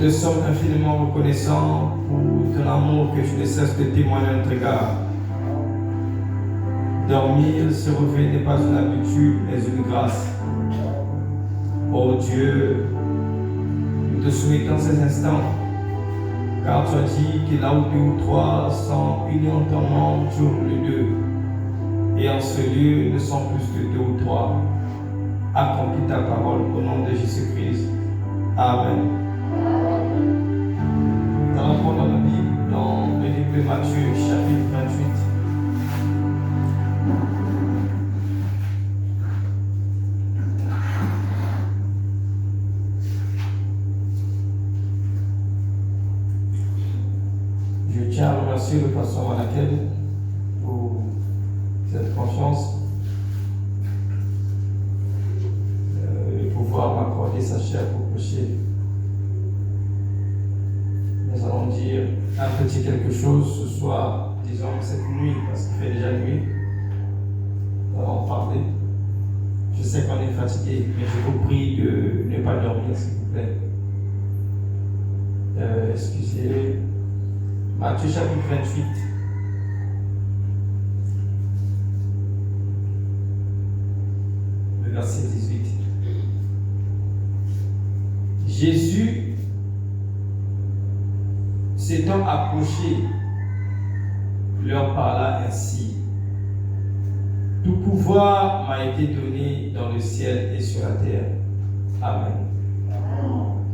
te sommes infiniment reconnaissants pour ton amour que tu ne cesses de témoigner à notre égard. Dormir, se réveiller n'est pas une habitude, mais une grâce. Oh Dieu, nous te souhaitons ces instants, car tu as dit que là où deux ou trois sont unis en ton nom, tu es le deux. Et en ce lieu, ne sont plus que deux ou trois. Accomplis ta parole au nom de Jésus-Christ. Amen. Nous allons prendre la Bible dans le livre de Matthieu, chapitre 28. Je tiens à remercier le pasteur Manakel pour cette confiance et pouvoir m'accorder sa chair pour prêcher. Nous allons dire un petit quelque chose ce soir, disons cette nuit, parce qu'il fait déjà nuit. Nous allons parler. Je sais qu'on est fatigué, mais je vous prie de ne pas dormir, s'il vous plaît. Excusez. Matthieu chapitre 28. Le verset 18. Jésus s'étant approché, leur parla ainsi. Tout pouvoir m'a été donné dans le ciel et sur la terre. Amen.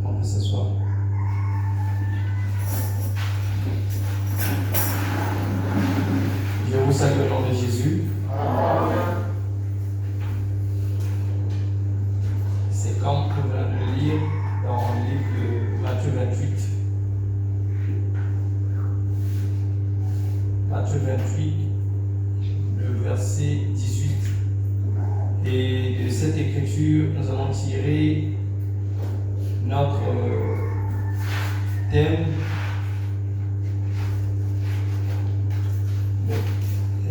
On peut s'asseoir. Je vous salue au nom de Jésus. C'est comme nous venons de le lire dans le livre de Matthieu 28. Matthieu 28, le verset 18. Et de cette écriture, nous allons tirer notre thème.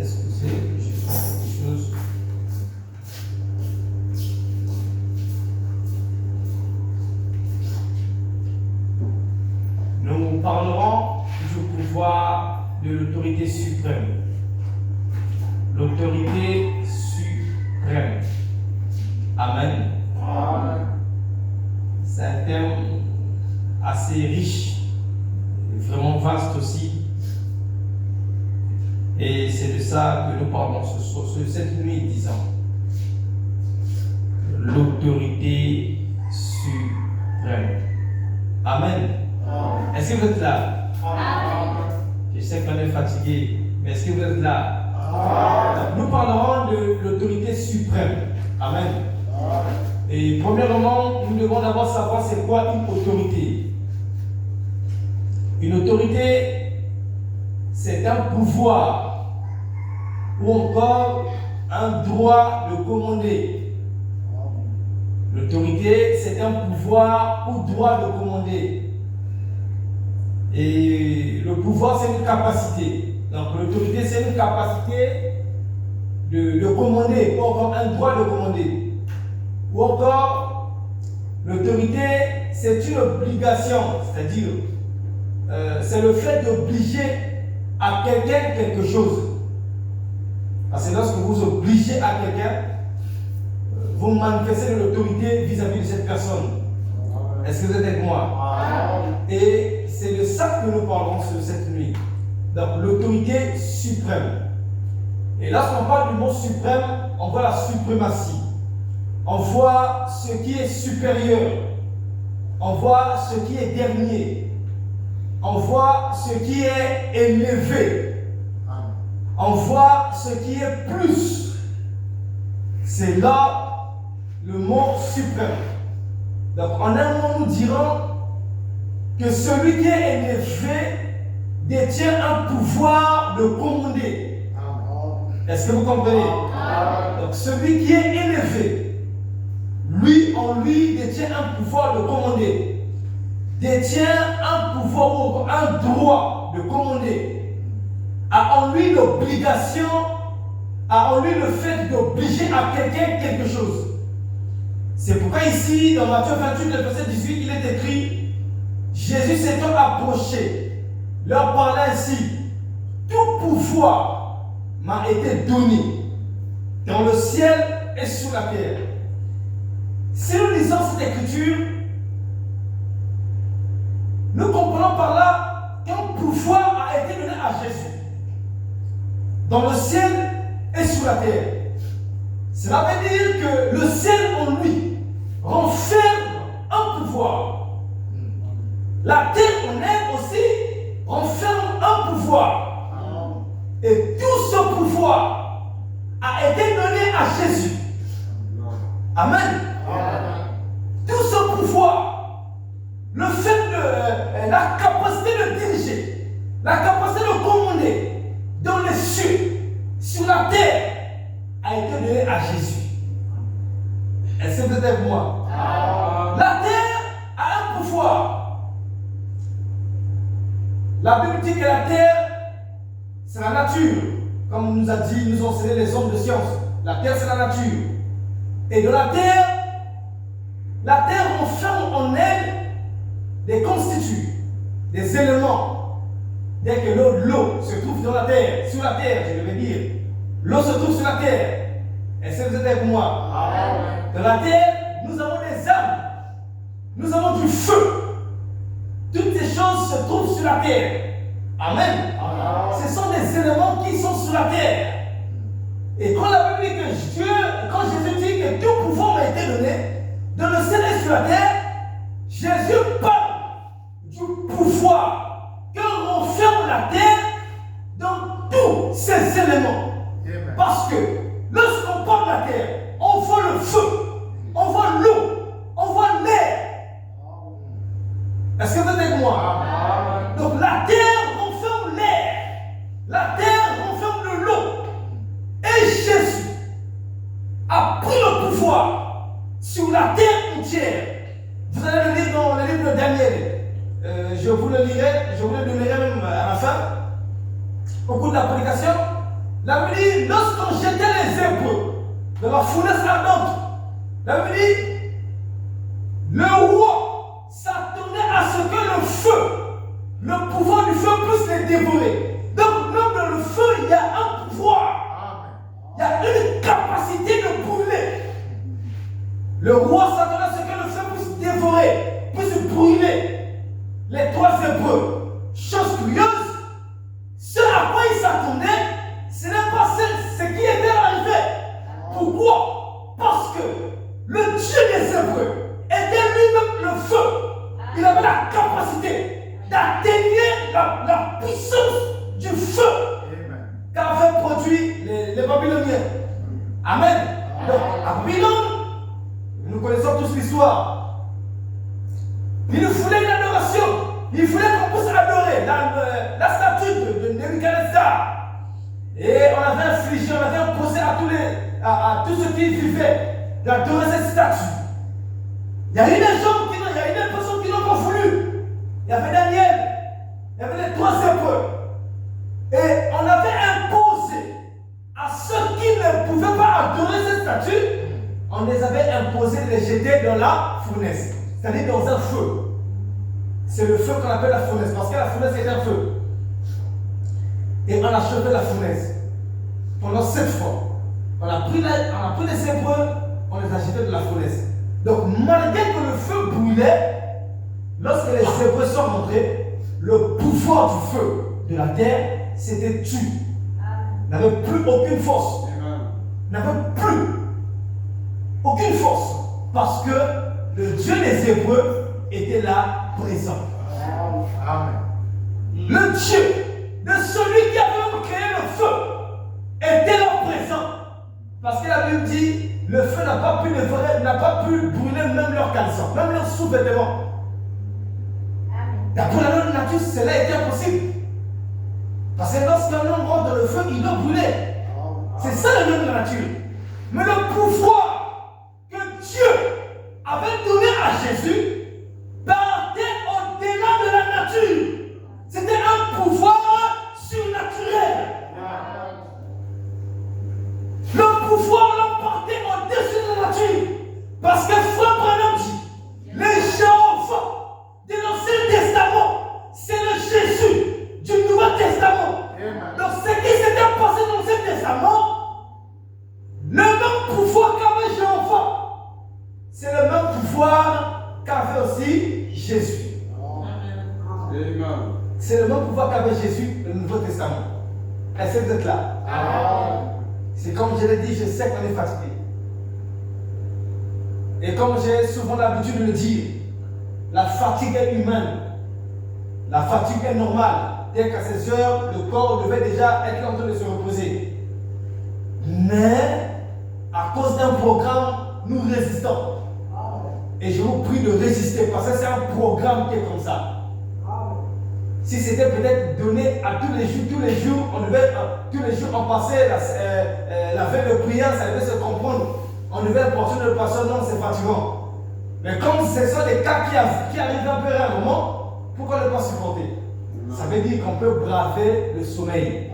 Excusez, je prends quelque chose. Nous parlerons du pouvoir de l'autorité suprême. L'autorité suprême. Amen. Amen. C'est un terme assez riche, vraiment vaste aussi. Et c'est de ça que nous parlons cette nuit, disons. L'autorité suprême. Amen. Amen. Est-ce que vous êtes là? Amen. Je sais qu'on est fatigué, mais est-ce que vous êtes là? Amen. Nous parlerons de l'autorité suprême. Amen. Amen. Et premièrement, nous devons d'abord savoir c'est quoi une autorité. Une autorité, c'est un pouvoir ou encore un droit de commander. L'autorité, c'est un pouvoir ou droit de commander. Et le pouvoir, c'est une capacité. Donc l'autorité, c'est une capacité de commander, ou encore un droit de commander. Ou encore, l'autorité, c'est une obligation, c'est-à-dire, c'est le fait d'obliger à quelqu'un quelque chose. Parce que lorsque vous obligez à quelqu'un, vous manifestez de l'autorité vis-à-vis de cette personne. Est-ce que vous êtes avec moi? Et c'est de ça que nous parlons cette nuit. Donc l'autorité suprême. Et lorsqu'on parle du mot suprême, on voit la suprématie. On voit ce qui est supérieur. On voit ce qui est dernier. On voit ce qui est élevé. On voit ce qui est plus. C'est là le mot suprême. Donc en un mot, nous dirons que celui qui est élevé détient un pouvoir de commander. Est-ce que vous comprenez? Donc celui qui est élevé, lui en lui détient un pouvoir de commander. Détient un pouvoir ou un droit de commander. A en lui l'obligation, a en lui le fait d'obliger à quelqu'un quelque chose. C'est pourquoi ici, dans Matthieu 28, le verset 18, il est écrit Jésus s'étant approché, leur parla ainsi: tout pouvoir m'a été donné dans le ciel et sur la terre. Si nous lisons cette écriture, nous comprenons par là qu'un pouvoir a été donné à Jésus dans le ciel et sur la terre. Cela veut dire que le ciel en lui renferme un pouvoir. La terre en elle aussi renferme un pouvoir. Et tout ce pouvoir a été donné à Jésus. Amen. Tout ce pouvoir, le fait de la capacité de diriger, la capacité de commander dans les cieux, sur la terre, a été donné à Jésus. Est-ce que vous êtes avec moi? La terre a un pouvoir. La Bible dit que la terre, c'est la nature. Comme nous a dit, nous ont enseigné les hommes de science. La terre, c'est la nature. Et de la terre renferme en elle des constituts, des éléments. Dès que l'eau se trouve dans la terre, sur la terre, je devais dire, l'eau se trouve sur la terre. Est-ce que vous êtes avec moi? Dans la terre, nous avons des âmes, nous avons du feu. Toutes ces choses se trouvent sur la terre. Amen. Ce sont des éléments qui sont sur la terre. Et quand la Bible dit que quand Jésus dit que tout pouvoir m'a été donné, dans le ciel et sur la terre, Jésus parle du pouvoir que renferme la terre dans tous ces éléments. Amen. Parce que lorsqu'on parle de la terre, on voit le feu, on voit l'eau, on voit l'air. Est-ce que vous êtes avec moi? Amen. Donc la terre renferme l'air, la terre renferme l'eau. Et Jésus a pris le pouvoir sur la terre entière. Vous allez le lire dans le livre de Daniel. Je vous le lirai même à la fin, au cours de la prédication. La Bible dit, lorsqu'on jetait les Hébreux dans la fournaise ardente, la Bible dit, le roi s'attendait à ce que le feu, le pouvoir du feu puisse les dévorer. Donc même dans le feu, il y a un pouvoir. Il y a une capacité de brûler. Le roi s'attendait à ce que le feu puisse dévorer, puisse brûler les trois Hébreux. Chose curieuse, ce à quoi il s'attendait, ce n'est pas ce qui était arrivé. Pourquoi? Parce que le Dieu des Hébreux était lui-même le feu. Il avait la capacité d'atteindre la puissance du feu qu'avaient produit les Babyloniens. Amen. Donc, à Babylone, nous connaissons tous l'histoire. Il voulait une adoration. Il voulait qu'on puisse adorer la statue de Nebuchadnezzar. Et on avait infligé, on avait imposé à tous ceux qui vivaient d'adorer cette statue. Il y a eu des gens il y a eu des personnes qui n'ont pas voulu. Il y avait Daniel, il y avait les trois Hébreux. Et on avait imposé à ceux qui ne pouvaient pas adorer cette statue, on les avait imposé de les jeter dans la fournaise, c'est-à-dire dans un feu. C'est le feu qu'on appelle la fournaise, parce que la fournaise est un feu. Et on a chauffé la fournaise pendant 7 fois. On a pris les Hébreux, on les a jetés dans la fournaise. Donc malgré que le feu brûlait, lorsque les Hébreux sont rentrés, le pouvoir du feu de la terre s'était tué. N'avait plus aucune force. N'avait plus aucune force. Parce que le Dieu des Hébreux était là présent. Amen. Le Dieu de celui qui avait créé le feu était là présent. Parce que la Bible dit, le feu n'a pas pu brûler même leurs caleçons, même leurs sous-vêtements. D'après la loi de nature, cela était impossible. Parce que lorsqu'un homme rentre dans le feu, il doit brûler. C'est ça la loi de la nature. Mais le pouvoir que Dieu avait donné à Jésus partait au-delà de la nature. C'était un pouvoir surnaturel. Le pouvoir partait au-dessus de la nature. Parce que Frère Branham dit, les gens de l'Ancien Testament même pouvoir qu'avait Jésus, le Nouveau Testament. Est-ce que vous êtes là? C'est comme je l'ai dit, je sais qu'on est fatigué. Et comme j'ai souvent l'habitude de le dire, la fatigue est humaine. La fatigue est normale. Dès qu'à ces heures, le corps devait déjà être en train de se reposer. Mais, à cause d'un programme, nous résistons. Et je vous prie de résister parce que c'est un programme qui est comme ça. Si c'était peut-être donné à tous les jours, on devait, tous les jours on passait la veille de prière, ça devait se comprendre. On devait apporter le pasteur, non, c'est fatigant. Mais comme ce sont des cas qui arrivent un peu à un moment, pourquoi ne pas supporter? Ça veut dire qu'on peut braver le sommeil.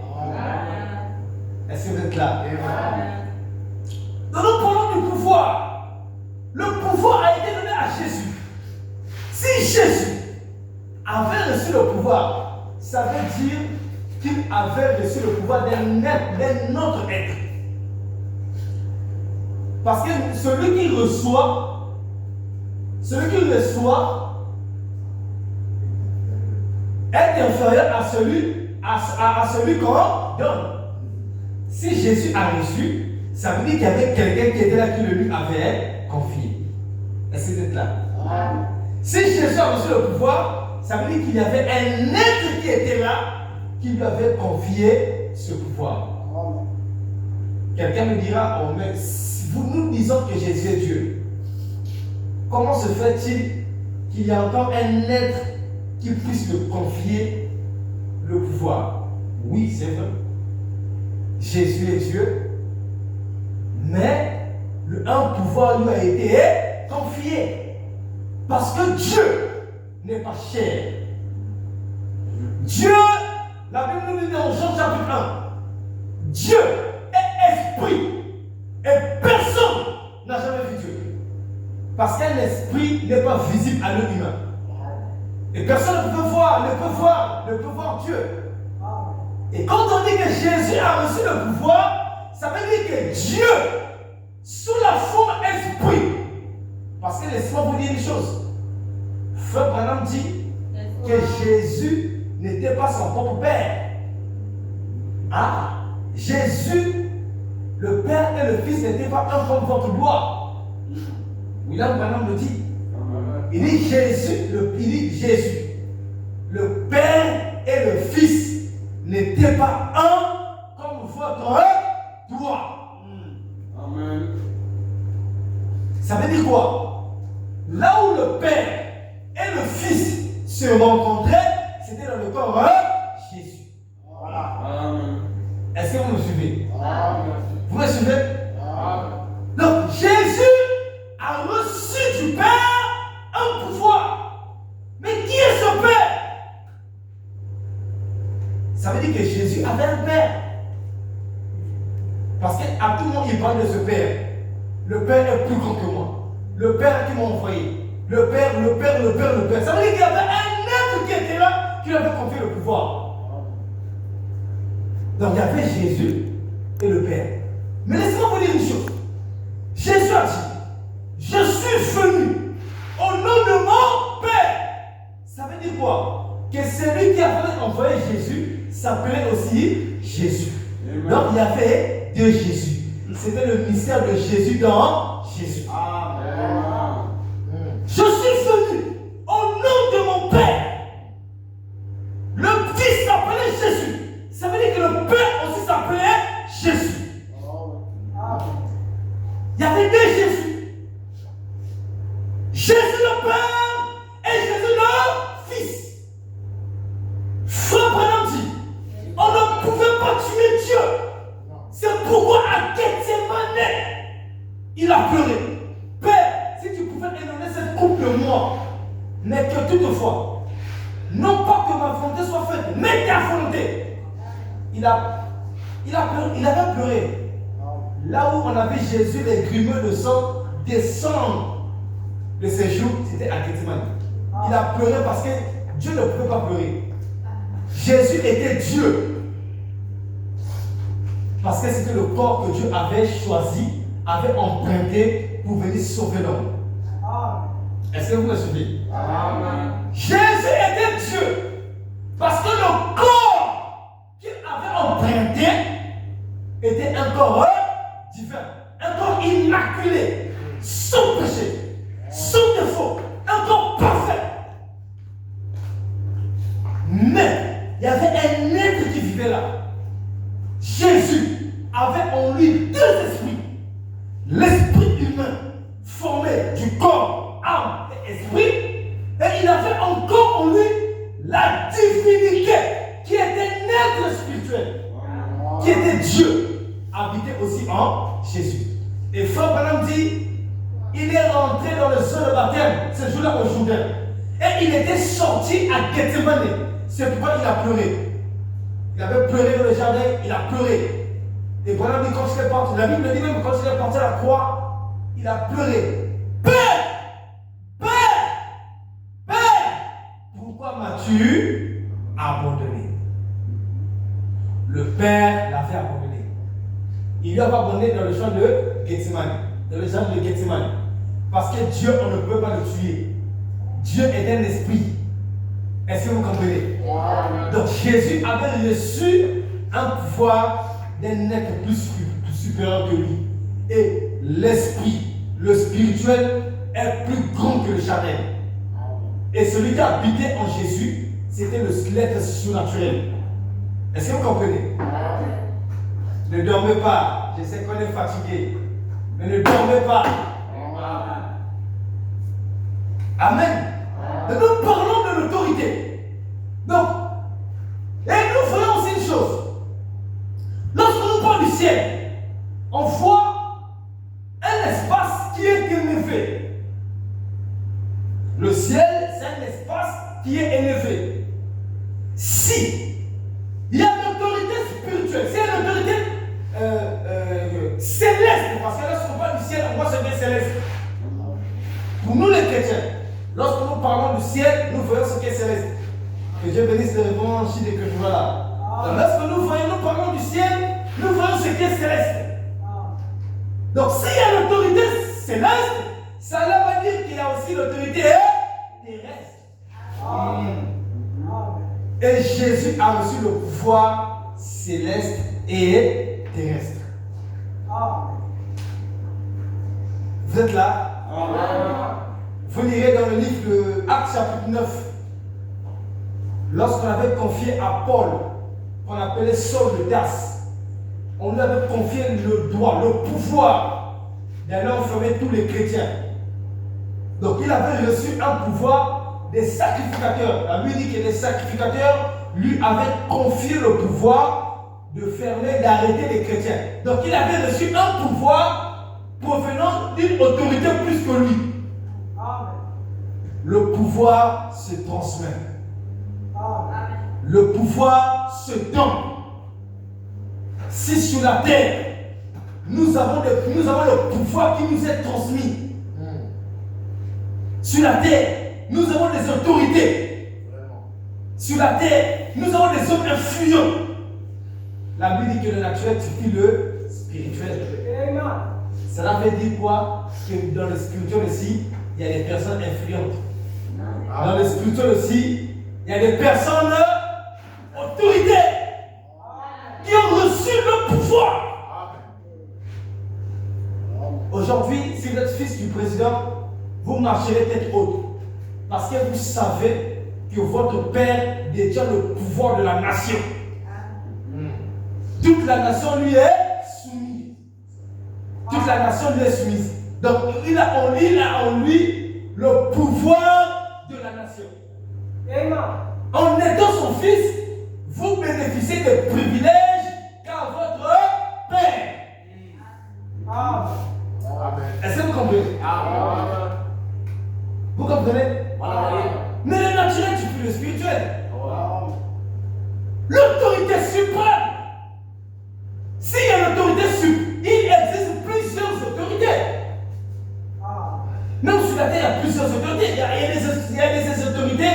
Est-ce que vous êtes là? Donc nous parlons du pouvoir. Le pouvoir a été donné à Jésus. Si Jésus avait reçu le pouvoir, ça veut dire qu'il avait reçu le pouvoir d'un autre être. Parce que celui qui reçoit est inférieur à celui qu'on donne. Si Jésus a reçu, ça veut dire qu'il y avait quelqu'un qui était là qui le lui avait confié. Est-ce que vous êtes là? Si Jésus a reçu le pouvoir, ça veut dire qu'il y avait un être qui était là qui lui avait confié ce pouvoir. Quelqu'un me dira, oh, mais si nous disons que Jésus est Dieu, comment se fait-il qu'il y a encore un être qui puisse lui confier le pouvoir? Oui, c'est vrai. Jésus est Dieu, mais un pouvoir lui a été confié. Parce que Dieu n'est pas chair. Dieu, la Bible nous dit dans Jean chapitre 1, Dieu est esprit. Et personne n'a jamais vu Dieu. Parce qu'un esprit n'est pas visible à l'œil humain. Et personne ne peut voir Dieu. Et quand on dit que Jésus a reçu le pouvoir, ça veut dire que Dieu, sous la forme esprit, parce que laissez-moi vous dire une chose, Frère Branham dit que Jésus n'était pas son propre Père. Jésus, le Père et le Fils n'étaient pas un comme votre gloire. William Branham le dit. Il dit Jésus, le Père et le Fils n'étaient pas un comme votre gloire. Amen. Ça veut dire quoi? Là où le Père et le Fils se rencontraient, c'était dans le corps de Jésus. Voilà. Amen. Est-ce que vous me suivez? Amen. Vous me suivez? Amen. Donc Jésus a reçu du Père un pouvoir. Mais qui est ce Père? Ça veut dire que Jésus avait un Père. Parce qu'à tout moment il parle de ce Père. Le Père est plus grand que moi. Le Père qui m'a envoyé. Le Père. Ça veut dire qu'il y avait un être qui était là, qui lui avait confié le pouvoir. Donc il y avait Jésus et le Père. Mais laissez-moi vous dire une chose. Jésus a dit, je suis venu au nom de mon Père. Ça veut dire quoi? Que celui qui avait envoyé Jésus s'appelait aussi Jésus. Amen. Donc il y avait deux Jésus. C'était le mystère de Jésus dans Jésus. Amen. Je suis venu au nom de mon Père. Le Fils s'appelait Jésus. Ça veut dire que le Père aussi s'appelait Jésus. Il y avait deux Jésus. Jésus le Père et Jésus le Fils. Frère Branham dit, on ne pouvait pas tuer Dieu. C'est pourquoi à Gethsémane, il a pleuré. Père, si tu pouvais éloigner cette coupe de moi, mais que toutefois, non pas que ma volonté soit faite, mais ta volonté. Il avait pleuré. Là où on avait Jésus, les grumeux de sang descendre de ses joues, c'était à Gethsémane. Il a pleuré parce que Dieu ne pouvait pas pleurer. Jésus était Dieu. Parce que c'était le corps que Dieu avait choisi, avait emprunté pour venir sauver l'homme. Est-ce que vous me suivez? Amen. Jésus était Dieu. Parce que le corps qu'il avait emprunté était un corps divin, un corps immaculé, sans péché, sans défaut, un corps parfait. Mais il y avait un être qui vivait là. Jésus avait en lui deux esprits. L'esprit humain formé du corps, âme et esprit. Et il avait encore en lui la divinité qui était un être spirituel, qui était Dieu, habitait aussi en Jésus. Et Frère Branham dit, il est rentré dans le sol de baptême, ce jour-là au Jourdain. Et il était sorti à Gethsemane. C'est pourquoi il a pleuré. Il avait pleuré dans le jardin, il a pleuré. Et Branham dit, quand il est parti, la Bible dit même quand il est parti à la croix, il a pleuré. Père! Père! Père! Pourquoi m'as-tu abandonné? Le Père l'avait abandonné. Il lui avait abandonné dans le champ de Gethsemane. Dans le jardin de Gethsemane. Parce que Dieu, on ne peut pas le tuer. Dieu est un esprit. Est-ce que vous comprenez? Donc Jésus avait reçu un pouvoir d'un être plus supérieur que lui. Et l'esprit, le spirituel, est plus grand que le charnel. Et celui qui habitait en Jésus, c'était l'être surnaturel. Est-ce que vous comprenez? Ne dormez pas. Je sais qu'on est fatigué. Mais ne dormez pas. Amen. Donc nous parlons de l'autorité. Donc, et nous voyons aussi une chose. Lorsque nous parlons du ciel, on voit un espace qui est élevé. Le ciel, c'est un espace qui est élevé. Si il y a l'autorité spirituelle, c'est l'autorité céleste, parce que lorsqu'on parle du ciel, on voit ce qui est céleste. Pour nous les chrétiens, lorsque nous parlons du ciel, nous voyons ce qui est céleste. Que Dieu bénisse les revanches et que je vois là. Lorsque nous parlons du ciel, nous voyons ce qui est céleste. Donc s'il y a l'autorité céleste, cela va dire qu'il y a aussi l'autorité terrestre. Et Jésus a reçu le pouvoir céleste et terrestre. Vous êtes là? Vous lirez dans le livre de Actes chapitre 9. Lorsqu'on avait confié à Paul, qu'on appelait Saul de Tarse, on lui avait confié le droit, le pouvoir d'aller enfermer tous les chrétiens. Donc il avait reçu un pouvoir des sacrificateurs. La Bible dit que les sacrificateurs lui avaient confié le pouvoir de fermer, d'arrêter les chrétiens. Donc il avait reçu un pouvoir provenant d'une autorité plus que lui. Le pouvoir se transmet. Le pouvoir se donne. Si sur la terre, nous avons le pouvoir qui nous est transmis. Sur la terre, nous avons des autorités. Sur la terre, nous avons des hommes influents. La Bible dit que le naturel suffit le spirituel. Cela veut dire quoi? Que dans le spirituel aussi, il y a des personnes influentes. Dans le spirituel aussi, il y a des personnes autorités qui ont reçu le pouvoir. Aujourd'hui, si vous êtes fils du président, vous marcherez tête haute. Parce que vous savez que votre père détient le pouvoir de la nation. Toute la nation lui est soumise. Toute la nation lui est soumise. Donc il a en lui le pouvoir de la nation. En étant son fils, vous bénéficiez des privilèges qu'a votre père. Est-ce que vous comprenez? Vous comprenez? Mais le naturel tue le spirituel. L'autorité suprême. S'il y a l'autorité suprême, il existe plusieurs autorités. Même sur la terre, il y a plusieurs autorités. Il y a des autorités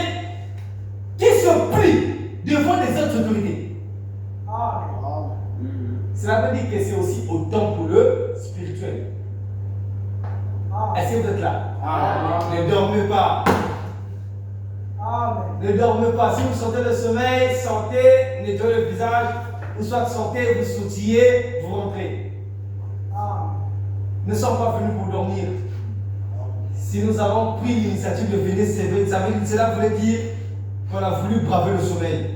qui se plient devant des autres autorités. Cela veut dire que c'est aussi autant pour le spirituel. Est-ce que vous êtes là? Ne dormez pas. Ne dormez pas. Si vous sentez le sommeil, sortez, nettoyez le visage. Ou soit sortez, vous sautillez, vous rentrez. Nous ne sommes pas venus pour dormir. Si nous avons pris l'initiative de venir servir, cela voulait dire qu'on a voulu braver le sommeil.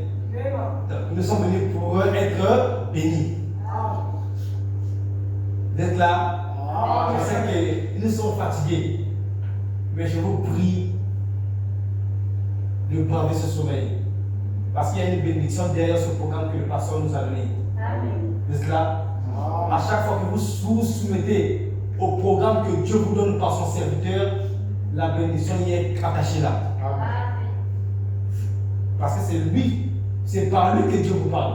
Nous sommes venus pour être bénis. Vous êtes là? Je sais que nous sommes fatigués. Mais je vous prie de braver ce sommeil. Parce qu'il y a une bénédiction derrière ce programme que le pasteur nous a donné. Vous êtes là? À chaque fois que vous vous soumettez au programme que Dieu vous donne par son serviteur, la bénédiction y est attachée là. Parce que c'est lui, c'est par lui que Dieu vous parle.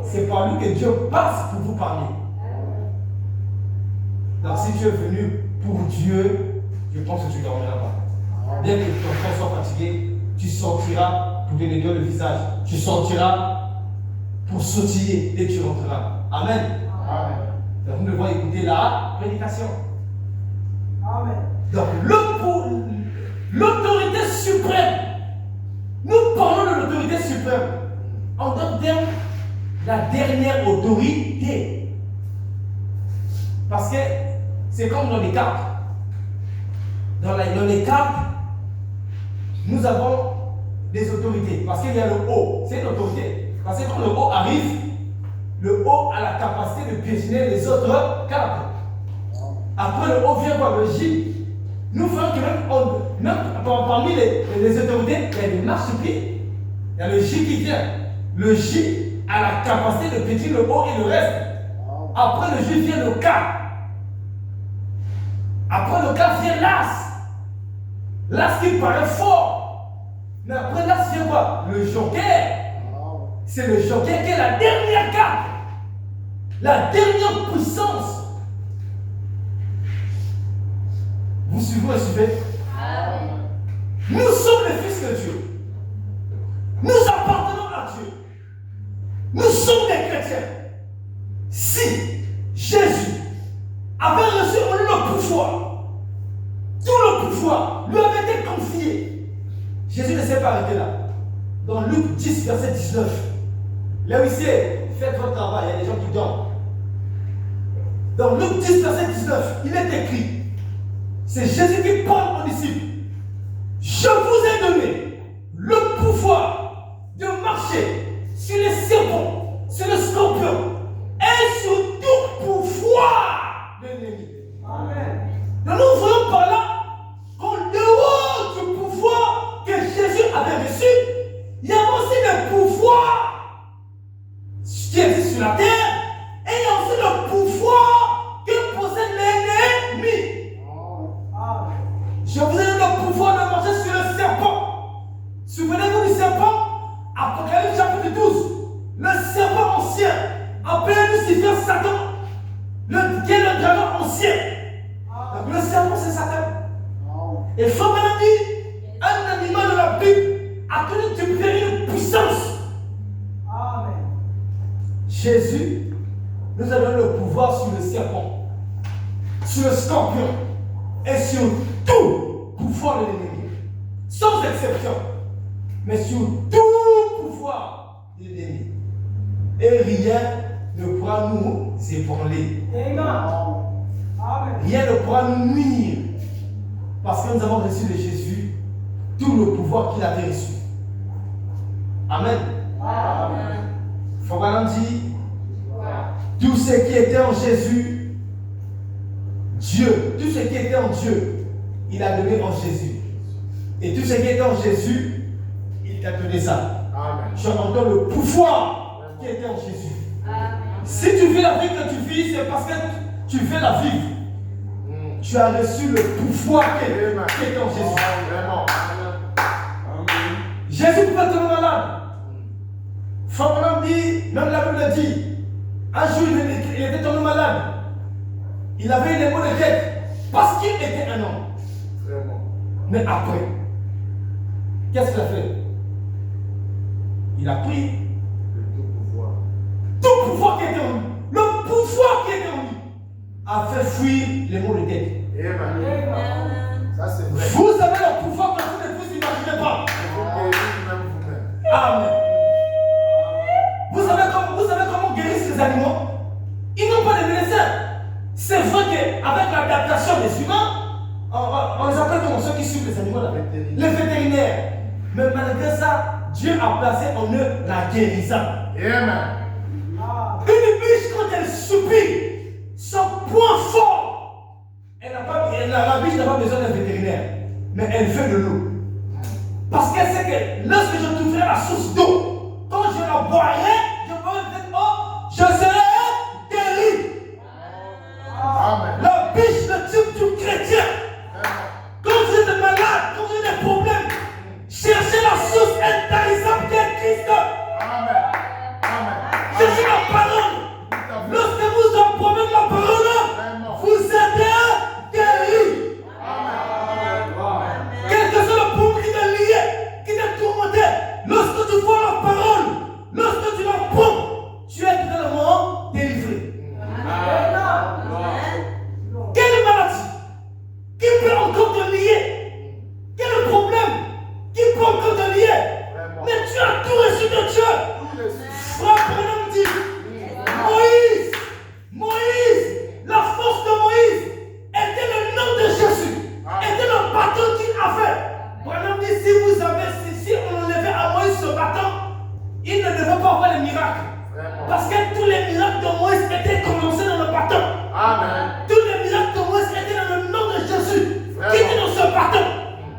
C'est par lui que Dieu passe pour vous parler. Donc si tu es venu pour Dieu, je pense que tu ne dormiras pas. Bien que ton corps soit fatigué, tu sortiras pour te nettoyer le visage. Tu sortiras pour sautiller et tu rentreras. Amen. Donc nous devons écouter la prédication. Donc l'autorité suprême. Nous parlons de l'autorité suprême. En d'autres termes, la dernière autorité. Parce que c'est comme dans les cartes. Dans les cartes, nous avons des autorités. Parce qu'il y a le haut, c'est une autorité. Parce que quand le haut arrive, le haut a la capacité de piétiner les autres cartes. Après le haut vient quoi? Le J. Nous faisons que même parmi les autorités, il y a des marchepieds. Il y a le J qui vient. Le J a la capacité de piétiner le haut et le reste. Après le J vient le K. Après le K vient l'As. L'As qui paraît fort. Mais après l'As vient quoi? Le Joker. C'est le Joker qui est la dernière carte. La dernière puissance. Vous suivez, vous suivez? Nous sommes les fils de Dieu. Nous appartenons à Dieu. Nous sommes des chrétiens. Si Jésus avait reçu en lui le pouvoir, tout le pouvoir lui avait été confié, Jésus ne s'est pas arrêté là. Dans Luc 10, verset 19, là où il sait, faites votre travail, il y a des gens qui dorment. Dans Luc 10, verset 19, il est écrit, c'est Jésus qui parle aux disciples. Je vous ai donné le pouvoir de marcher sur les serpents, sur les scorpions et sur tout pouvoir de l'ennemi. Amen. Donc nous voyons par là qu'en dehors du pouvoir que Jésus avait reçu, il y a aussi des pouvoirs qui existent sur la terre et il y a aussi le pouvoir que possède l'ennemi. Je vous ai donné le pouvoir de marcher sur le serpent. Souvenez-vous du serpent, Apocalypse chapitre 12. Le serpent ancien, appelé Lucifer Satan, qui est le dragon ancien. Donc le serpent c'est Satan. Et faut maintenant dire, un animal de la Bible a connu du péril de puissance. Amen. Jésus nous a donné le pouvoir sur le serpent, sur le scorpion et sur tout pouvoir de l'ennemi, sans exception, mais sur tout pouvoir de l'ennemi. Et rien ne pourra nous ébranler. Rien ne pourra nous nuire, parce que nous avons reçu de Jésus tout le pouvoir qu'il avait reçu. Amen. Amen. Dit, tout ce qui était en Jésus, Dieu, tout ce qui était en Dieu, il a donné en Jésus. Et tout ce qui était en Jésus, il t'a donné ça. Amen. Tu as encore le pouvoir qui était en Jésus. Amen. Si tu vis la vie que tu vis, c'est parce que tu veux la vivre. Tu as reçu le pouvoir qui était en Jésus. Amen. Jésus pouvait tomber malade. Frère dit, même la Bible dit, un jour il était tombé malade. Il avait une maux de tête parce qu'il était un homme. Vraiment. Mais après, qu'est-ce qu'il a fait? Il a pris tout pouvoir qui était en lui. Le pouvoir qui était en lui a fait fuir les maux de tête. Amen. Ça, c'est vrai. Vous avez le pouvoir que vous ne vous imaginez pas. Amen. Vous savez comment guérissent les animaux? Ils n'ont pas de médecin. C'est vrai qu'avec l'adaptation des humains, on les appelle comme ceux qui suivent les animaux, les vétérinaires. Mais malgré ça, Dieu a placé en eux la guérison. Amen. Une biche, quand elle soupire, son point fort, la biche n'a pas besoin d'un vétérinaire, mais elle fait de l'eau. Parce qu'elle sait que lorsque je trouverai la source d'eau, quand je la boirai, je pourrai dire, oh, je serai guéri. Amen. La biche, le type du chrétien. Quand vous êtes malade, quand vous avez des problèmes, cherchez la source intarissable qui est Christ. Amen. Amen. Cherchez la parole. Lorsque vous en promettez la parole, vous êtes guéri. Quel que soit le problème qui t'est lié, qui t'est tourmenté, lorsque tu vois la parole, lorsque tu la prends, tu es totalement délivré. Quelle maladie qui peut encore te lier? Quel problème qui peut encore te lier? Mais tu as tout reçu de Dieu. Frère Branham dit, Moïse, la force de Moïse était le nom de Jésus, était le bâton qu'il a fait. Branham dit, si on enlevait à Moïse ce bâton, il ne devait pas avoir les miracles. Parce que tous les miracles de Moïse étaient commencés dans le bâton. Amen. Tous les miracles de Moïse étaient dans le nom de Jésus, qui était dans ce bâton.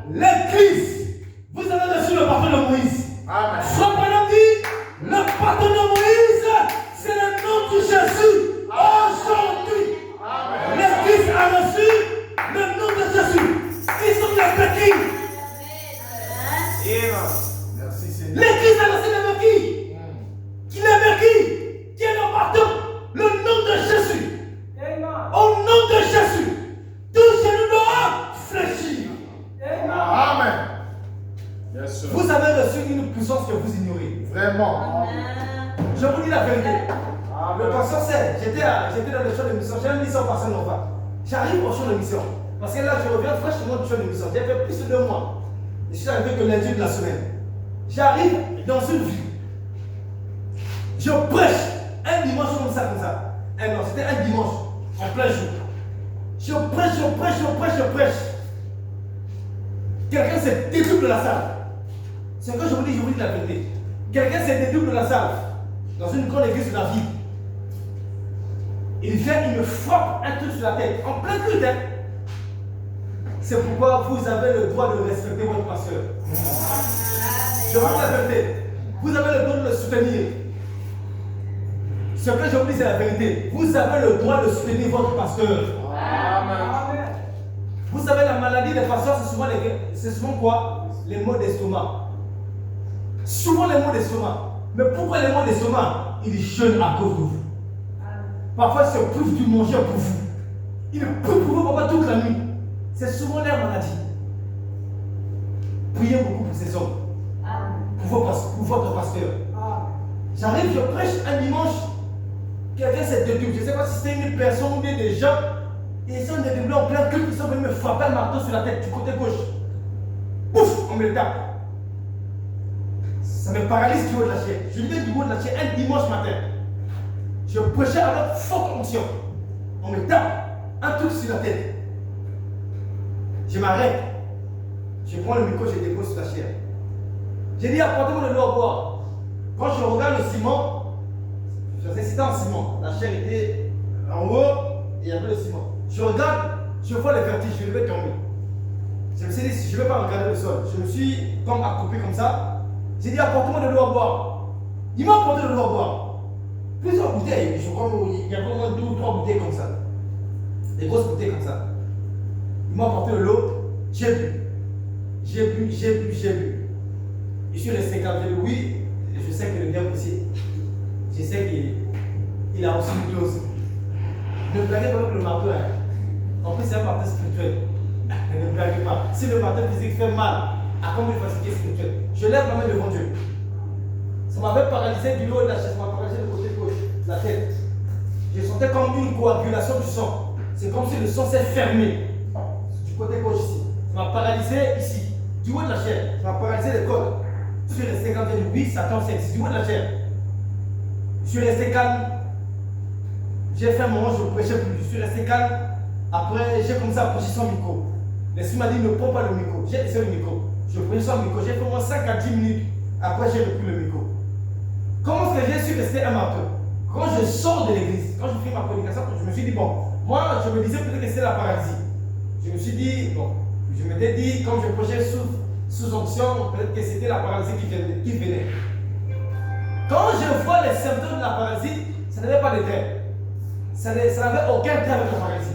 L'Église, vous avez reçu le bâton de Moïse. Amen. Frère Branham dit, le bâton de Moïse, c'est le nom de Jésus. Aujourd'hui, l'Église a reçu le nom de Jésus. Qui sont les béquilles? Merci Seigneur. L'Église a reçu les béquilles. Qui les béquilles? Qui est le bâton? Le nom de Jésus. Au nom de Jésus, tout genou doit fléchir. Amen. Yes, sir. Vous avez reçu une puissance que vous ignorez. Vraiment. Je vous dis la vérité. Le pasteur sait, j'étais dans le champ de mission, j'ai une mission par Saint-Nova. J'arrive au champ de mission. Parce que là, je reviens fraîchement du champ de mission. J'ai fait plus de 2 mois. Je suis arrivé que lundi de la semaine. J'arrive dans une ville. Je prêche un dimanche comme ça. Non, c'était un dimanche, en plein jour. Je prêche. Quelqu'un s'est déduit de la salle. C'est ce que je vous dis la vérité. Quelqu'un s'est déduit de la salle. Dans une grande église de la ville. Il vient, il me frappe un truc sur la tête, en plein culte. C'est pourquoi vous avez le droit de respecter votre pasteur. Je vous dis la vérité. Vous avez le droit de le soutenir. Ce que je vous dis, c'est la vérité. Vous avez le droit de soutenir votre pasteur. Amen. Vous savez, la maladie des pasteurs, c'est souvent quoi? Les maux d'estomac. Souvent les maux d'estomac. Mais pourquoi les maux d'estomac? Ils jeûnent à cause de vous. Parfois, ils se privent du manger pour vous. Ils ne peuvent pour vous pas toute la nuit. C'est souvent leur maladie. Priez beaucoup pour ces hommes. Pour votre pasteur. J'arrive, je prêche un dimanche. Quelqu'un s'est déduit. Je ne sais pas si c'était une personne ou bien des gens. Ils sont déduits en plein culte. Ils sont venus me frapper un marteau sur la tête du côté gauche. Pouf, on me le tape. Ça me paralyse du haut de la chair. Je viens du haut de la chair un dimanche matin. Je prêchais avec forte onction. On me tape un truc sur la tête. Je m'arrête. Je prends le micro, je dépose sur la chair. J'ai dit, apportez-moi de l'eau à boire. Quand je regarde le ciment, c'était en ciment. La chair était en haut et il y avait le ciment. Je regarde, je vois les vertiges, je vais tomber. Je me suis dit, je ne vais pas regarder le sol. Je me suis comme accroupi comme ça. J'ai dit, apportez-moi de l'eau à boire. Il m'a apporté de l'eau à boire. Plusieurs bouteilles, je crois qu'il y avait au moins 2 ou 3 bouteilles comme ça. Des grosses bouteilles comme ça. Il m'a apporté de l'eau, j'ai bu. Je suis resté calme, oui, je sais que le bien aussi. Je sais qu'il a aussi une dose. Ne blaguez pas avec le marteau. En plus, c'est un marteau spirituel. Ne blaguez pas. Si le marteau physique fait mal, à combien de fatigué spirituel? Je lève la main devant Dieu. Ça m'avait paralysé du haut de la chaise, ça m'a paralysé du côté gauche, de la tête. Je sentais comme une coagulation du sang. C'est comme si le sang s'est fermé du côté gauche ici. Ça m'a paralysé ici, du haut de la chaise. Ça m'a paralysé les côtes. Je suis resté calme, j'ai dit oui, Satan c'est du haut de la chair. Je suis resté calme. J'ai fait un moment, je ne prêchais plus. Je suis resté calme. Après, j'ai commencé à prêcher sans micro. L'esprit m'a dit ne prends pas le micro. J'ai laissé le micro. Je prêchais sans micro. J'ai fait au moins 5 à 10 minutes. Après, j'ai repris le micro. Comment est-ce que j'ai su rester un marteau? Quand je sors de l'église, quand je fais ma prédication, je me suis dit, bon, moi, je me disais peut-être que c'était la paralysie. Je me suis dit, bon, je m'étais dit, comme je prêchais sous onction, peut-être que c'était la paralysie qui venait. Quand je vois les symptômes de la paralysie, ça n'avait pas de trait. Ça n'avait aucun trait avec la paralysie.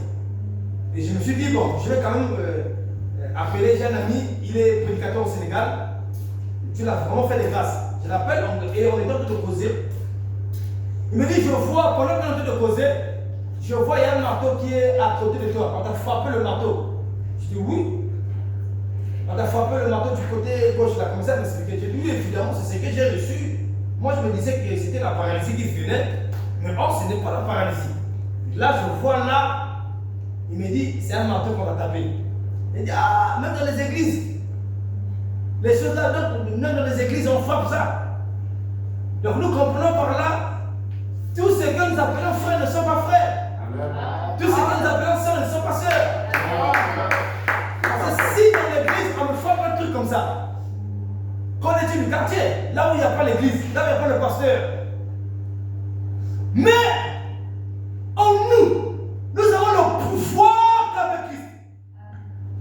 Et je me suis dit, bon, je vais quand même appeler, j'ai un ami, il est prédicateur au Sénégal. Tu l'as vraiment fait des grâces. Je l'appelle et on est en train de causer. Il me dit, je vois, pendant qu'on est en train de causer, je vois, il y a un marteau qui est à côté de toi. On t'a frappé le marteau. Je dis oui. On t'a frappé le marteau du côté gauche. Il a commencé à m'expliquer. J'ai dit oui, évidemment, c'est ce que j'ai reçu. Moi, je me disais que c'était la paralysie qui venait. Mais or, ce n'est pas la paralysie. Là, je vois là, il me dit, c'est un marteau qu'on va taper. Il dit, ah, même dans les églises. Les choses là, même dans les églises, on frappe ça. Donc nous comprenons par là, tous ceux que nous appelons frères ne sont pas frères. Amen. Tous ceux que nous appelons sœurs ne sont pas sœurs. Parce que si dans l'église, on me frappe un truc comme ça, qu'on est du quartier, là où il n'y a pas l'église, là où il n'y a pas le pasteur. Mais, en nous avons le pouvoir qu'avec Christ.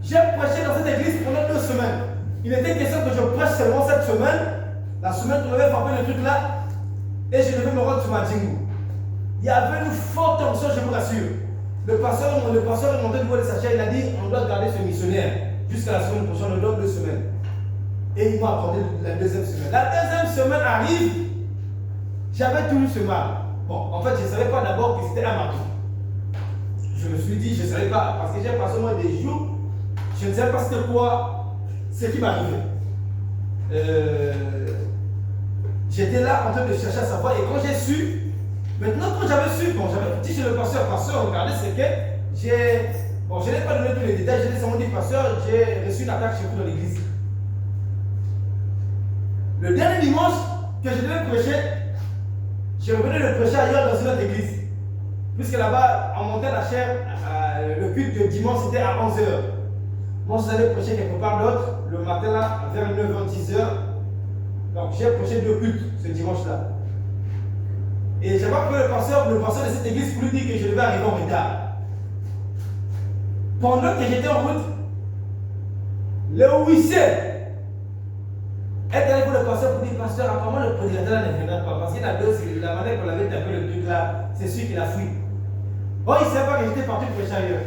J'ai prêché dans cette église pendant 2 semaines. Il était question que je prêche seulement cette semaine. La semaine où on avait frappé le truc là, et je devais me rendre sur ma djingou. Il y avait une forte tension, je vous rassure. Le pasteur est monté du bout de sa chaise, il a dit on doit garder ce missionnaire jusqu'à la semaine prochaine, on donne 2 semaines. Et il m'a accordé la 2e semaine. La 2e semaine arrive, j'avais toujours ce mal. Bon, en fait, je ne savais pas d'abord que c'était un marteau. Je me suis dit, je ne savais pas, parce que j'ai passé au moins des jours, je ne savais pas c'était quoi ce qui m'arrivait. J'étais là en train de chercher à savoir, et quand j'ai su, maintenant quand j'avais su, bon, j'avais dit chez le pasteur, regardez ce que j'ai. Bon, je n'ai pas donné tous les détails, je l'ai seulement dit, pasteur, j'ai reçu une attaque chez vous dans l'église. Le dernier dimanche que je devais prêcher, je revenais de prêcher ailleurs dans une autre église. Puisque là-bas, en montant la chair, le culte de dimanche c'était à 11h. Moi, je allais prêcher quelque part d'autre, le matin là, vers 9h, 10h. Donc j'ai prêché 2 cultes ce dimanche-là. Et j'avais appelé le pasteur de cette église pour lui dire que je devais arriver en retard. Pendant que j'étais en route, le huissier est allé pour le pasteur pour dire, pasteur, apparemment le prédicateur ne viendra pas. Parce qu'il a deux, la manière qu'on avait tapé le truc là, c'est celui qui l'a fui. Bon, il ne savait pas que j'étais parti prêcher ailleurs.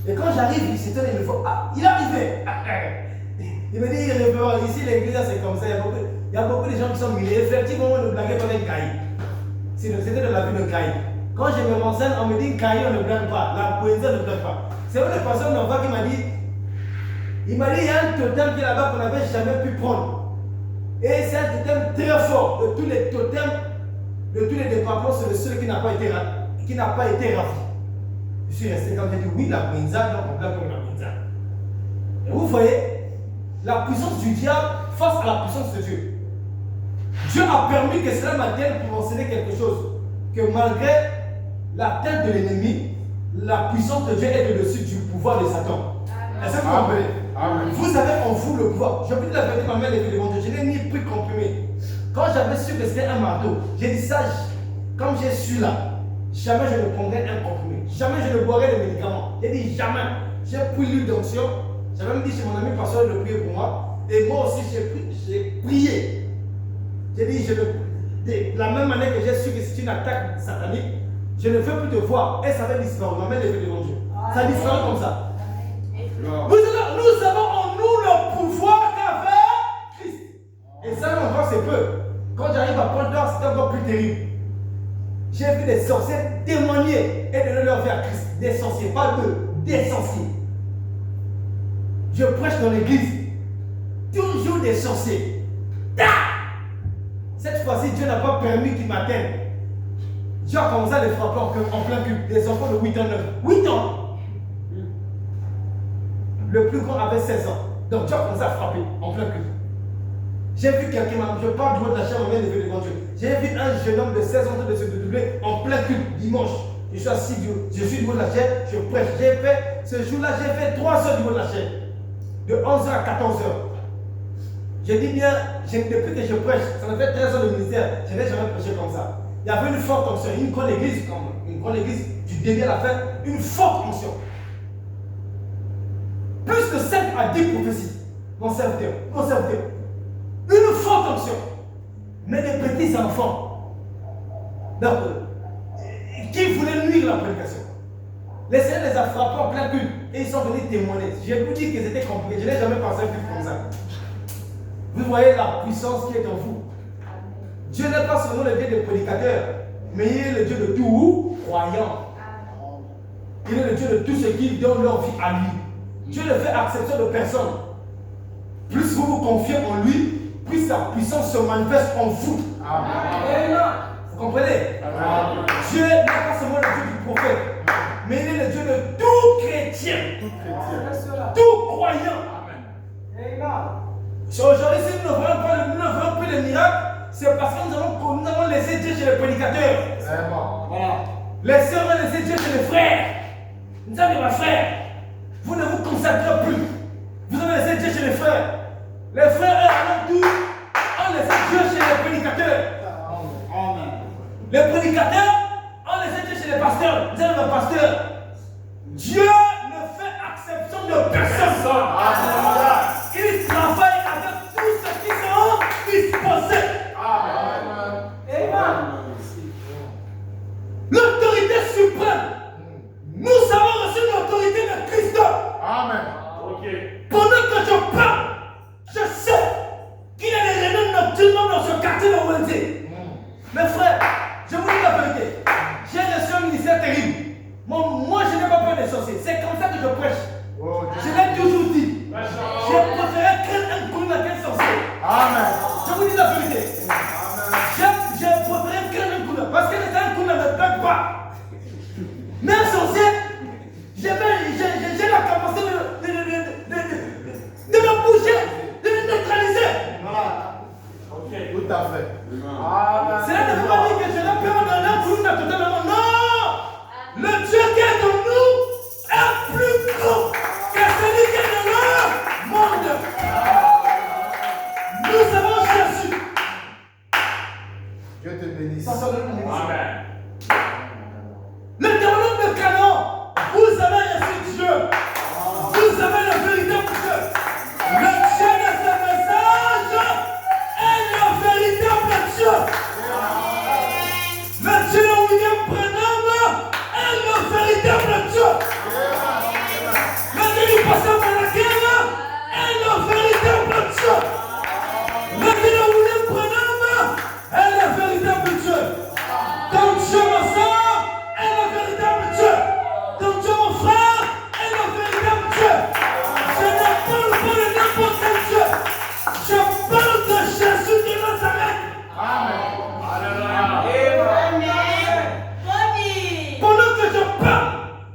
Et quand j'arrive, il s'étonne, il me faut, ah, il est arrivé. Il me dit, ici l'église c'est comme ça, il y a beaucoup de gens qui sont millés. Effectivement, on ne blaguait pas avec Caï. C'était de la vie de Caï. Quand je me renseigne, on me dit Caï, on ne blague pas. La poésie ne blague pas. C'est vrai, le pasteur Nova qui m'a dit, il y a un totem qui est là-bas qu'on n'avait jamais pu prendre. Et c'est un totem très fort. De tous les totems, de tous les départements, c'est le seul qui n'a pas été ravi. Je suis resté comme j'ai dit, oui, la Brinza, donc on blague comme la Brinza. Et vous voyez, la puissance du diable face à la puissance de Dieu. Dieu a permis que cela m'atteigne pour enseigner quelque chose. Que malgré la tête de l'ennemi, la puissance de Dieu est au-dessus du pouvoir de Satan. Est-ce que vous comprenez? Vous avez en vous le pouvoir. Je vous dis la vérité, ma mère est devant Dieu. Je n'ai ni pris comprimé. Quand j'avais su que c'était un marteau, j'ai dit ça, comme je suis là, jamais je ne prendrai un comprimé. Jamais je ne boirai de médicaments. J'ai dit jamais. J'ai pris l'huile d'onction. J'avais même dit chez mon ami pasteur de prier pour moi. Et moi aussi, j'ai prié. J'ai dit, de la même manière que j'ai su que c'est une attaque satanique, je ne veux plus te voir. Et ça va disparaître. Ma mère est devant Dieu. Ça disparaît comme ça. Nous avons en nous le pouvoir qu'avait Christ. Et ça, encore, c'est peu. Quand j'arrive à Pointe-d'Or, c'est encore plus terrible. J'ai vu des sorciers témoigner et donner leur vie à Christ. Des sorciers, pas deux, des sorciers. Je prêche dans l'église. Toujours des sorciers. Cette fois-ci, Dieu n'a pas permis qu'ils m'atteignent. Dieu a commencé à les frapper en plein cul. Des enfants de 8 ans, 8 ans. Le plus grand avait 16 ans. Donc Dieu a commencé à frapper en plein cul. J'ai vu quelqu'un, je parle du mot de la chair, on vient de devant Dieu. J'ai vu un jeune homme de 16 ans de se doubler en plein culte, dimanche. Je suis assis, je suis du mot de la chair, je prêche. J'ai fait, ce jour-là, j'ai fait 3 heures du mot de la chair. De 11h à 14h. J'ai dit bien, depuis que je prêche, ça me fait 13 ans de ministère, je n'ai jamais prêché comme ça. Il y avait une forte onction, une grande église, du début à la fin, une forte onction. Plus de 5 à 10 prophéties. Mon serviteur. Une forte onction. Mais des petits enfants. Donc, qui voulaient nuire la prédication. Les Seigneurs les a frappés en plein culte et ils sont venus témoigner. Je vous dis que c'était compliqué. Je n'ai jamais pensé à un culte comme ça. Vous voyez la puissance qui est en vous. Dieu n'est pas seulement le Dieu des prédicateurs, mais il est le Dieu de tout croyant. Il est le Dieu de tous ceux qui donnent leur vie à lui. Dieu ne fait acception de personne. Plus vous vous confiez en lui, plus sa puissance se manifeste en vous. Amen. Vous comprenez? Amen. Dieu n'est pas seulement le Dieu du prophète, mais il est le Dieu de tout chrétien, tout croyant. Amen. Aujourd'hui, si nous ne voyons plus les miracles, c'est parce que nous avons laissé Dieu chez les prédicateurs. Voilà. Les sœurs ont laissé Dieu chez les frères. Nous avons dit, mes frères, vous ne vous consacrez plus. Vous avez laissé Dieu chez les frères. Les frères, eux, tout, ont laissé Dieu chez les prédicateurs. Amen. Les prédicateurs ont laissé Dieu chez les pasteurs. Vous avez mes pasteurs. Dieu ne fait exception de personne. Amen. Il travaille avec tous ceux qui sont disposés. Amen. Amen. L'autorité suprême. Nous avons reçu l'autorité de Christ. Amen. Okay. Pendant que je parle, je sais qu'il y a des réunions nocturnes dans ce quartier de Wendy. Mes frères, je vous dis la vérité. J'ai reçu un ministère terrible. Moi, je n'ai pas peur des sorciers. C'est comme ça que je prêche. Je l'ai toujours dit. J'ai préféré créer un coup qu'un sorcier. Amen. Je vous dis la vérité. J'ai préféré créer un coup parce que les un coup ne me pètent pas. Mais un sorcier, j'ai la capacité de me bouger, de me neutraliser. Voilà. Ok. Tout à fait. Cela ne veut pas dire que je n'ai peur d'un homme pour nous totalement. Non! Le Dieu qui est en nous est plus grand que celui qui est dans le monde. Nous avons Jésus. Dieu te bénisse. Amen. Le théologue de Canaan, vous avez reçu Dieu. Vous avez le véritable Dieu. Le Dieu de ce message est le véritable Dieu. Le Dieu de William Branham est le véritable Dieu. Le Dieu du pasteur Malakiel est le véritable Dieu. Le Dieu de William Branham est le véritable Dieu. Ton Dieu, ma soeur, est le véritable Dieu. Ton Dieu, mon frère, est le véritable Dieu. Je ne parle pas de n'importe quel Dieu. Je parle de Jésus de Nazareth. Amen. Pendant que je parle,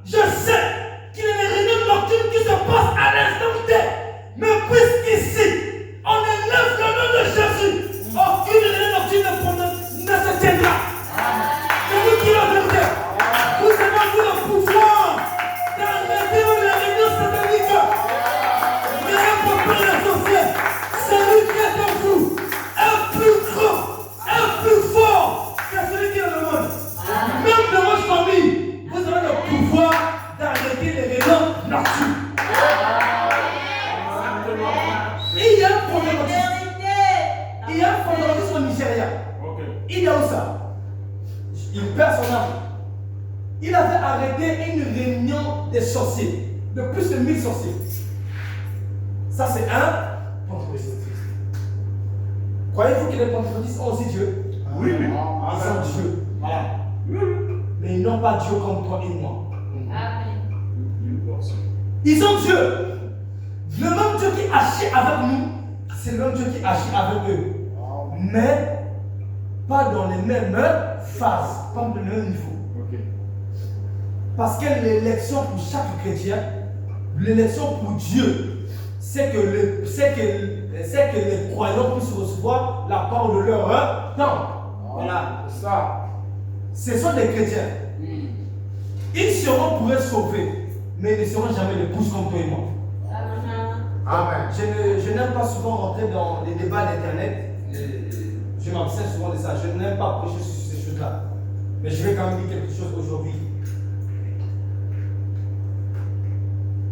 je sais qu'il y a des réunions nocturnes qui se passent à l'instant T. Mais puisqu'ici, on élève le nom de Jésus, aucune réunion nocturne ne se tiendra. Je vous dis la vérité. Vous avez le pouvoir d'arrêter les réunions sataniques. Rien ne peut les associer. Celui qui est en vous est plus grand, est plus fort que celui qui est dans le monde. Même dans votre famille, vous avez le pouvoir d'arrêter les réunions nocturnes. Il y a un problème aussi. Il y a un problème aussi au Nigeria. Il y a où ça? Il perd son âme. Il avait arrêté une réunion des sorciers, de plus de 1000 sorciers. Ça, c'est un pentecôtiste. Croyez-vous que les pentecôtistes ont aussi Dieu? Oui, oui. Ils ont Dieu. Voilà. Mais ils n'ont pas Dieu comme toi et moi. Amen. Ils ont Dieu. Le même Dieu qui agit avec nous, c'est le même Dieu qui agit avec eux. Mais pas dans les mêmes phases, pas dans le même niveau. Okay. Parce que l'élection pour chaque chrétien, l'élection pour Dieu c'est que les croyants puissent recevoir la parole de leur temps. Voilà. C'est ça. Ce sont des chrétiens. Ils seront pour être sauvés, mais ils ne seront jamais des bouches comme toi et moi. Amen. Je n'aime pas souvent rentrer dans les débats d'internet. Je m'abstiens souvent de ça. Je n'aime pas prêcher sur ces choses-là. Mais je vais quand même dire quelque chose aujourd'hui.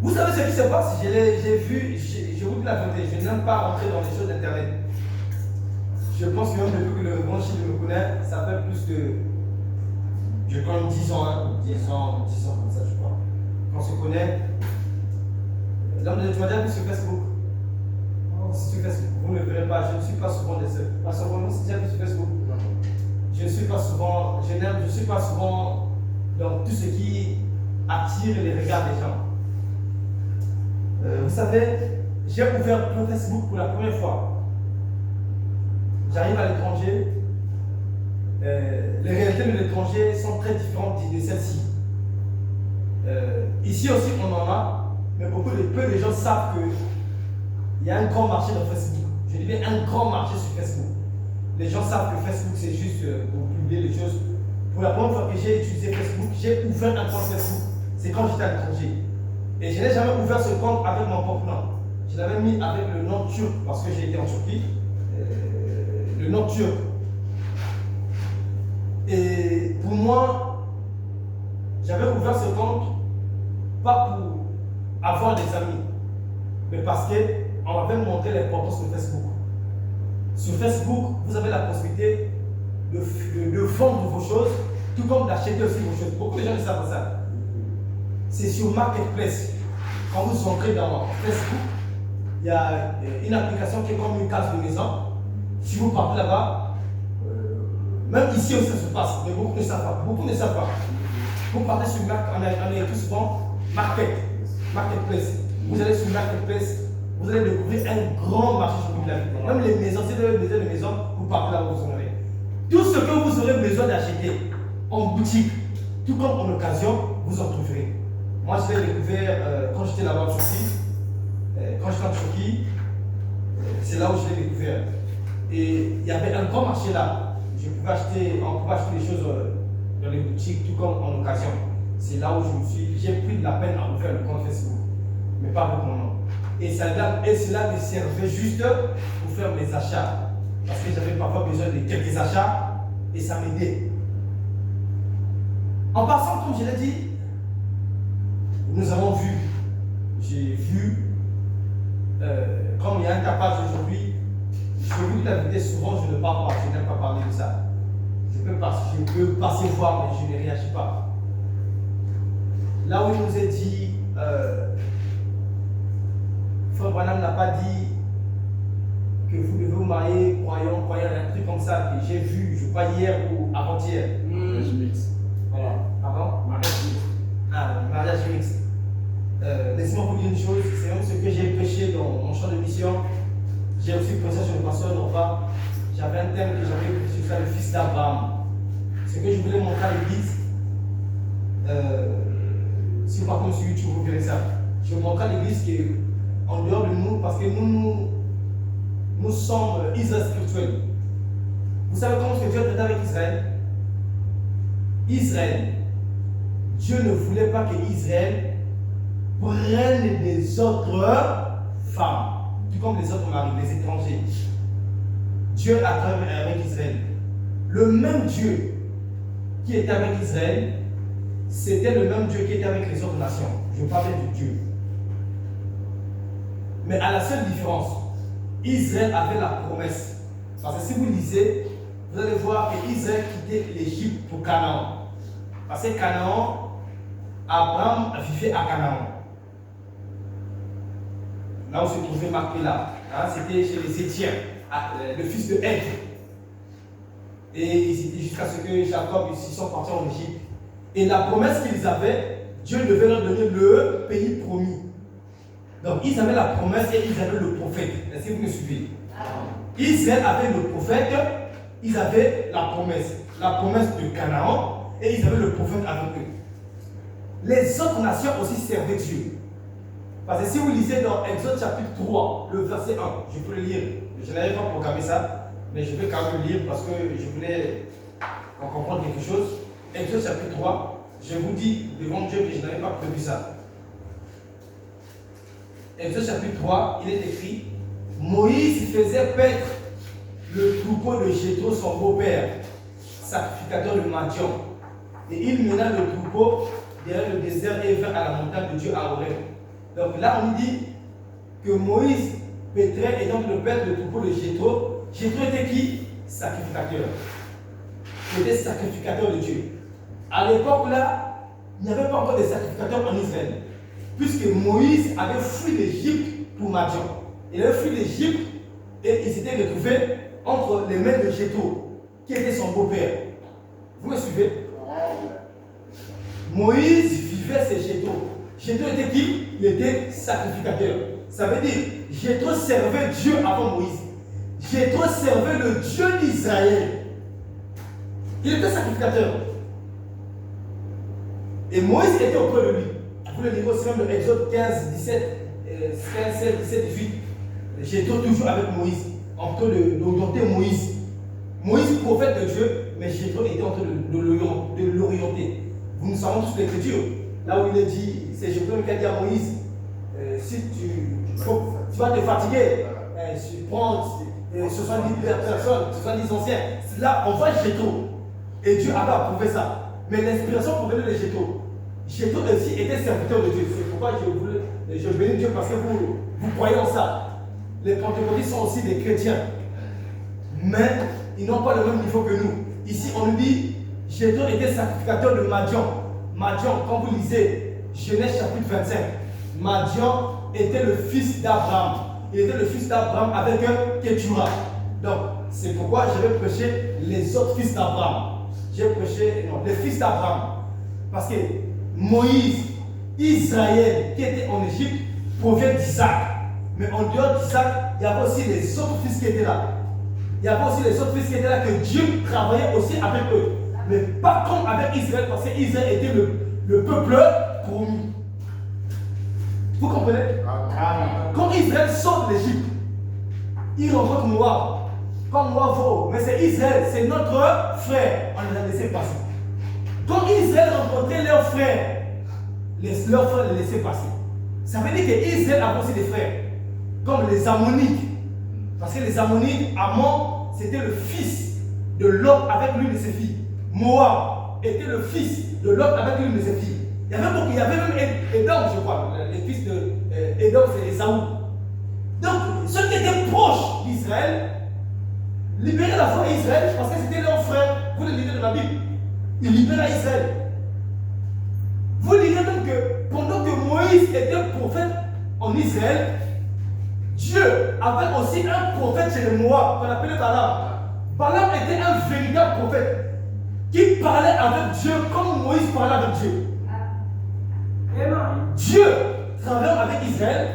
Vous savez ce qui se passe? J'ai vu, je vous dis la vérité, je n'aime pas rentrer dans les choses d'internet. Je pense que même depuis que le grand Chine me connaît, ça fait plus de. Je compte 10 ans, hein, 10 ans comme ça, je crois. Quand on se connaît. L'homme de Dieu plus sur Facebook. Si sur Facebook, vous ne verrez pas, je ne suis pas souvent des seuls. Parce que vraiment, c'est déjà plus sur Facebook. Je ne suis pas souvent, je ne suis pas souvent dans tout ce qui attire les regards des gens. Vous savez, j'ai ouvert mon Facebook pour la première fois. J'arrive à l'étranger. Les réalités de l'étranger sont très différentes de celles-ci. Ici aussi, on en a. Mais peu de gens savent qu'il y a un grand marché dans Facebook. Je dis bien un grand marché sur Facebook. Les gens savent que Facebook c'est juste pour publier les choses. Pour la première fois que j'ai utilisé Facebook, j'ai ouvert un compte Facebook. C'est quand j'étais à l'étranger. Et je n'ai jamais ouvert ce compte avec mon propre nom. Je l'avais mis avec le nom turc parce que j'ai été en Turquie. Le nom turc. Et pour moi, j'avais ouvert ce compte pas pour avoir des amis, mais parce qu'on m'avait montré l'importance de Facebook. Sur Facebook, vous avez la possibilité de vendre vos choses, tout comme d'acheter aussi vos choses. Beaucoup de gens ne savent pas ça. C'est sur Marketplace. Quand vous entrez dans Facebook, il y a une application qui est comme une case de maison. Si vous partez là-bas, même ici aussi ça se passe, mais beaucoup ne savent pas. Beaucoup ne savent pas. Vous partez sur on est tout souvent Marketplace. Vous allez sur Marketplace, vous allez découvrir un grand marché sur toute la vie. Même les maisons, si vous avez besoin de maisons, vous partez là où vous en avez. Tout ce que vous aurez besoin d'acheter en boutique, tout comme en occasion, vous en trouverez. Moi, je l'ai découvert quand j'étais là-bas en Turquie. Quand j'étais en Turquie, c'est là où je l'ai découvert. Et il y avait un grand marché là. On pouvait acheter des choses dans les boutiques, tout comme en occasion. C'est là où j'ai pris de la peine à ouvrir le compte Facebook, mais pas avec mon nom. Et cela me servait juste pour faire mes achats. Parce que j'avais parfois besoin de quelques achats et ça m'aidait. En passant, comme je l'ai dit, nous avons vu, j'ai vu, comme il y a un tapage aujourd'hui, je vous dis la vérité, souvent je ne parle pas, je n'aime pas parler de ça. Je peux passer voir, mais je ne réagis pas. Là où il nous est dit, Frère Branham n'a pas dit que vous devez vous marier, croyant, un truc comme ça que j'ai vu, je crois hier ou avant-hier. Mariage mixte. Voilà. Pardon? Mariage mixte. Ah, mariage mixte. Laissez-moi vous dire une chose, c'est même ce que j'ai prêché dans mon champ de mission. J'ai aussi prêché sur le pasteur Nova. J'avais un thème que j'avais prêché sur le fils d'Abraham. Ce que je voulais montrer à l'église, si vous partez sur YouTube, vous verrez ça. Je vais montrer à l'église qu'en dehors de nous, parce que nous sommes Israël spirituel. Vous savez comment Dieu traite avec Israël? Israël. Dieu ne voulait pas que Israël prenne des autres femmes, tout comme les autres maris, les étrangers. Dieu a travaillé avec Israël. Le même Dieu qui était avec Israël, c'était le même Dieu qui était avec les autres nations. Je parlais de Dieu. Mais à la seule différence, Israël avait la promesse. Parce que si vous lisez, vous allez voir que Israël quittait l'Égypte pour Canaan. Parce que Canaan, Abraham vivait à Canaan. Là où se trouvait Macpéla. Hein, c'était chez les Étiens, le fils de Heth. Et ils étaient jusqu'à ce que Jacob, ils sont partis en Égypte. Et la promesse qu'ils avaient, Dieu devait leur donner le pays promis. Donc ils avaient la promesse et ils avaient le prophète. Est-ce que vous me suivez? Israël avait le prophète, ils avaient la promesse de Canaan, et ils avaient le prophète avec eux. Les autres nations aussi servaient Dieu. Parce que si vous lisez dans Exode chapitre 3, le verset 1, je peux le lire. Je n'avais pas programmé ça, mais je vais quand même le lire parce que je voulais en comprendre quelque chose. Exode chapitre 3, je vous dis devant Dieu que je n'avais pas prévu ça. Exode chapitre 3, il est écrit: Moïse faisait paître le troupeau de Jéthro, son beau-père, sacrificateur de Madian. Et il mena le troupeau derrière le désert et vint à la montagne de Dieu à Horeb. Donc là, on dit que Moïse pétrait et donc le père le troupeau de Jéthro. Jéthro était qui? Sacrificateur. Il était sacrificateur de Dieu. À l'époque là, il n'y avait pas encore de sacrificateurs en Israël. Puisque Moïse avait fui l'Égypte pour Madian. Il avait fui l'Égypte et il s'était retrouvé entre les mains de Jéthro, qui était son beau-père. Vous me suivez? Moïse vivait chez Jéthro. Jéthro était qui? Il était sacrificateur. Ça veut dire, Jéthro servait Dieu avant Moïse. Jéthro servait le Dieu d'Israël. Il était sacrificateur. Et Moïse était auprès de lui. Vous le lirez aussi même dans Exode 15, 17, 15, 16, 17, 18. Jéthro toujours avec Moïse, en train d'orienter Moïse. Moïse, prophète de Dieu, mais Jéthro était en train de l'orienter. Vous nous savons tous l'Écriture. Là où il est dit, c'est Jéthro qui a dit à Moïse, si tu vas te fatiguer, tu prends 70 personnes, 70 anciens. Là, on voit Jéthro. Et Dieu avait approuvé ça. Mais l'inspiration provenait de Jéthro. Jéthro aussi était serviteur de Dieu. C'est pourquoi je bénis Dieu parce que vous croyez en ça. Les pentecôtistes sont aussi des chrétiens. Mais ils n'ont pas le même niveau que nous. Ici, on nous dit, Jéthro était sacrificateur de Madian. Madian, quand vous lisez Genèse chapitre 25, Madian était le fils d'Abraham. Il était le fils d'Abraham avec Ketura. Donc, c'est pourquoi j'avais prêché les autres fils d'Abraham. J'ai prêché les fils d'Abraham. Parce que Moïse, Israël, qui était en Égypte, provient d'Isaac. Mais en dehors d'Isaac, il y avait aussi les autres fils qui étaient là. Il y avait aussi les autres fils qui étaient là que Dieu travaillait aussi avec eux. Mais pas comme avec Israël, parce qu'Israël était le peuple promis. Vous comprenez? Quand Israël sort de l'Égypte, il rencontre Moab. Comme Moab, mais c'est Israël, c'est notre frère. On les a laissés passer. Quand Israël rencontrait leurs frères les laissaient passer. Ça veut dire qu'Israël avait aussi des frères, comme les Ammonites. Parce que les Ammonites, Ammon, c'était le fils de Lot avec l'une de ses filles. Moab était le fils de Lot avec l'une de ses filles. Il y avait même Édom, je crois. Les fils d'Édom, c'est Ésaü. Donc, ceux qui étaient proches d'Israël libéraient la foi à Israël parce que c'était leurs frères. Vous le lisez dans la Bible. Ils libéraient Israël. Vous lirez même que pendant que Moïse était prophète en Israël, Dieu avait aussi un prophète chez les Moab qu'on appelait Balaam. Balaam était un véritable prophète qui parlait avec Dieu comme Moïse parlait avec Dieu. Dieu travaille avec Israël,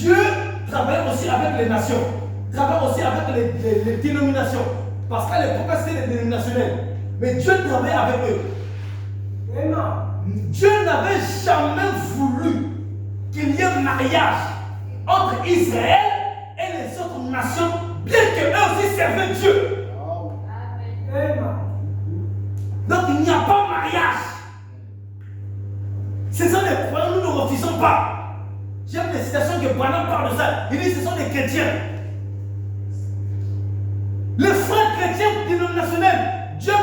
Dieu travaille aussi avec les nations, travaille aussi avec les dénominations. Parce qu'à l'époque, c'était les dénominationnels. Mais Dieu travaillait avec eux. Dieu n'avait jamais voulu qu'il y ait un mariage entre Israël et les autres nations, bien qu'eux aussi servaient Dieu. Donc il n'y a pas de mariage. Ce sont des problèmes, nous ne refusons pas. J'aime les citations que Branham parle de ça. Il dit que ce sont des chrétiens. Les frères chrétiens dénominationnels, Dieu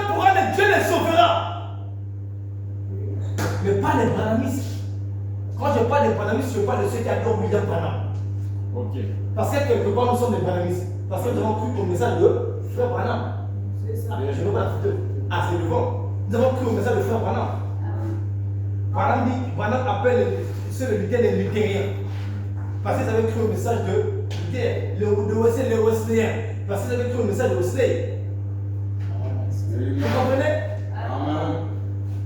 les sauvera. Mais pas les branhamistes. Quand je parle des branhamistes, je parle de ceux qui adorent William Branham. Ok. Parce que quelque part nous sommes des branhamistes. Parce que nous avons cru au message de Frère Branham. C'est ça. Je ne veux pas la photo. Ah, c'est devant. Nous avons cru au message de Frère Branham. Branham appelle ceux de Luther les luthériens. Parce qu'ils avaient cru au message de Luther, de Wesley, les Wesleyens. Parce qu'ils avaient cru au message de Wesley. Vous comprenez?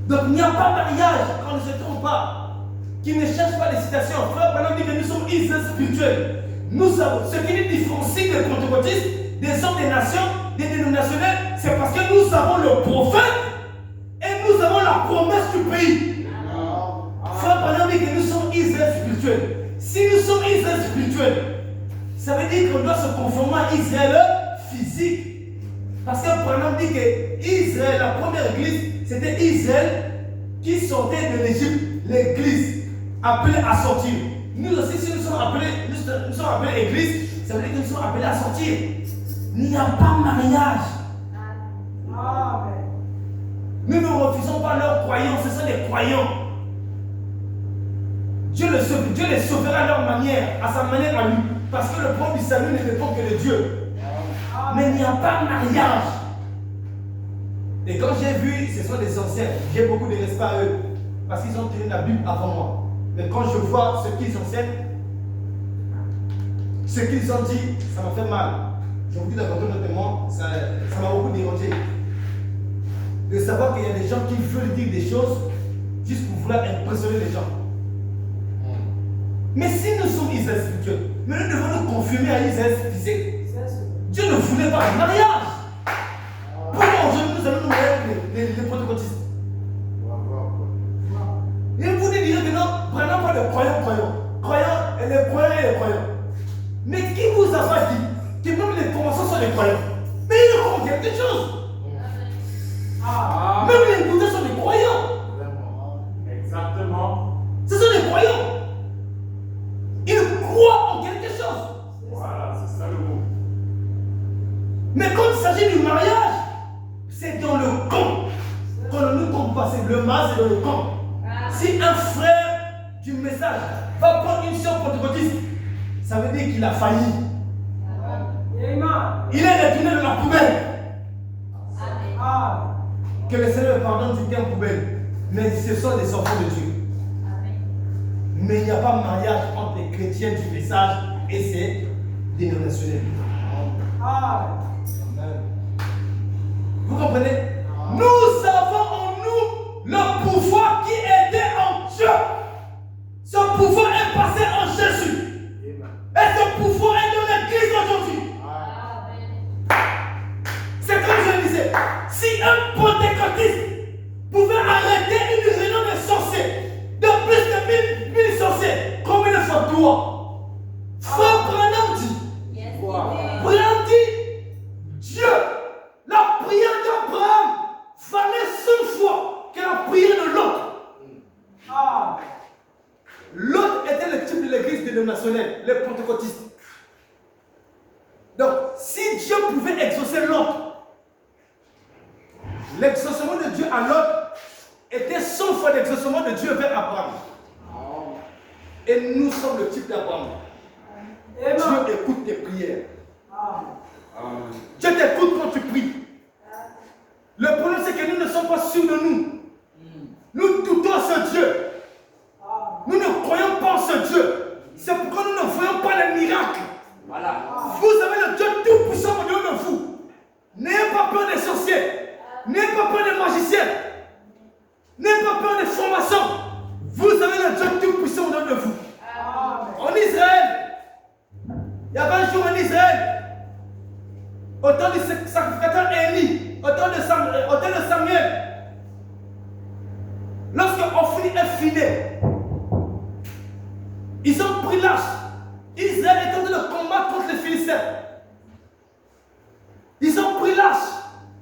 Donc il n'y a pas de mariage quand on ne se trompe pas. Qui ne cherche pas les citations. Frère Branham dit que nous sommes Israël spirituels. Nous savons ce qui nous différencie des pentecôtistes, des hommes des nations, des dénominationnels, c'est parce que nous avons le prophète et nous avons la promesse du pays. Frère Branham dit que nous sommes Israël spirituels. Si nous Israël physique. Parce que Branham dit que Israël, la première église, c'était Israël qui sortait de l'Égypte, l'église appelée à sortir. Nous aussi, si nous sommes appelés église, ça veut dire que nous sommes appelés à sortir. Il n'y a pas mariage. Nous ne refusons pas leurs croyants, ce sont des croyants. Dieu les sauvera à leur manière, à sa manière à lui. Parce que le problème du salut ne dépend que de Dieu. Mais il n'y a pas de mariage. Et quand j'ai vu, ce sont des anciens, j'ai beaucoup de respect à eux. Parce qu'ils ont tenu la Bible avant moi. Mais quand je vois ce qu'ils enseignent, ce qu'ils ont dit, ça m'a fait mal. Je vous dis d'abord notamment, ça m'a beaucoup dérangé. De savoir qu'il y a des gens qui veulent dire des choses juste pour vouloir impressionner les gens. Mais si nous sommes Israël spirituel, mais nous devons nous confirmer à Israël physique. Dieu ne voulait pas un mariage. Pourquoi aujourd'hui nous allons nous marier les protocolistes? Et vous direz que non, prenons pas de croyants, et les croyants. Mais qui vous a pas dit que même les commençants sont des croyants? Mais ils croient quelque chose. Même les bouddhas sont des croyants. Exactement. Ce sont des croyants. Ils croient en quelque chose. Voilà, c'est ça le mot. Mais quand il s'agit du mariage, c'est dans le camp. Quand on ne compte pas, c'est le mariage, c'est dans le camp. Si un frère du message va prendre une sœur pentecôtiste, ça veut dire qu'il a failli. Il est retourné dans la poubelle. Que le Seigneur pardonne du terme poubelle. Mais ce sont des enfants de Dieu. Mais il n'y a pas de mariage entre les chrétiens du message et ces dénominationnels. Vous comprenez? Nous avons en nous le pouvoir qui était en Dieu. Ce pouvoir est passé en Jésus. Et ce pouvoir est dans l'église aujourd'hui. C'est comme je disais, si un pentecôtiste pouvait arrêter une réunion de sorciers, de plus de 1000 sorciers, combien de fois toi? Frère Branham dit, Branham dit, Dieu, la prière d'Abraham valait 100 fois que la prière de l'autre. L'autre était le type de l'église dénominationnelle, les pentecôtistes. Donc, si Dieu pouvait exaucer l'autre, l'exaucement de Dieu à l'autre était 100 fois l'exaucement de Dieu vers Abraham. Et nous sommes le type d'Abraham. Dieu écoute tes prières. Dieu t'écoute quand tu pries. Le problème, c'est que nous ne sommes pas sûrs de nous. Nous doutons en ce Dieu. Nous ne croyons pas en ce Dieu. C'est pourquoi nous ne voyons pas les miracles. Voilà. Vous avez le Dieu tout-puissant au milieu de vous. N'ayez pas peur des sorciers. N'ayez pas peur des magiciens. N'ayez pas peur des formations. Vous avez le Dieu tout-puissant au milieu de vous. En Israël, il y avait un jour en Israël, au temps du sacrificateur Élie, au temps de Samuel, lorsque Ophni est fini, ils ont pris l'arche. Israël est en train de combattre contre les Philistins. Ils ont pris l'arche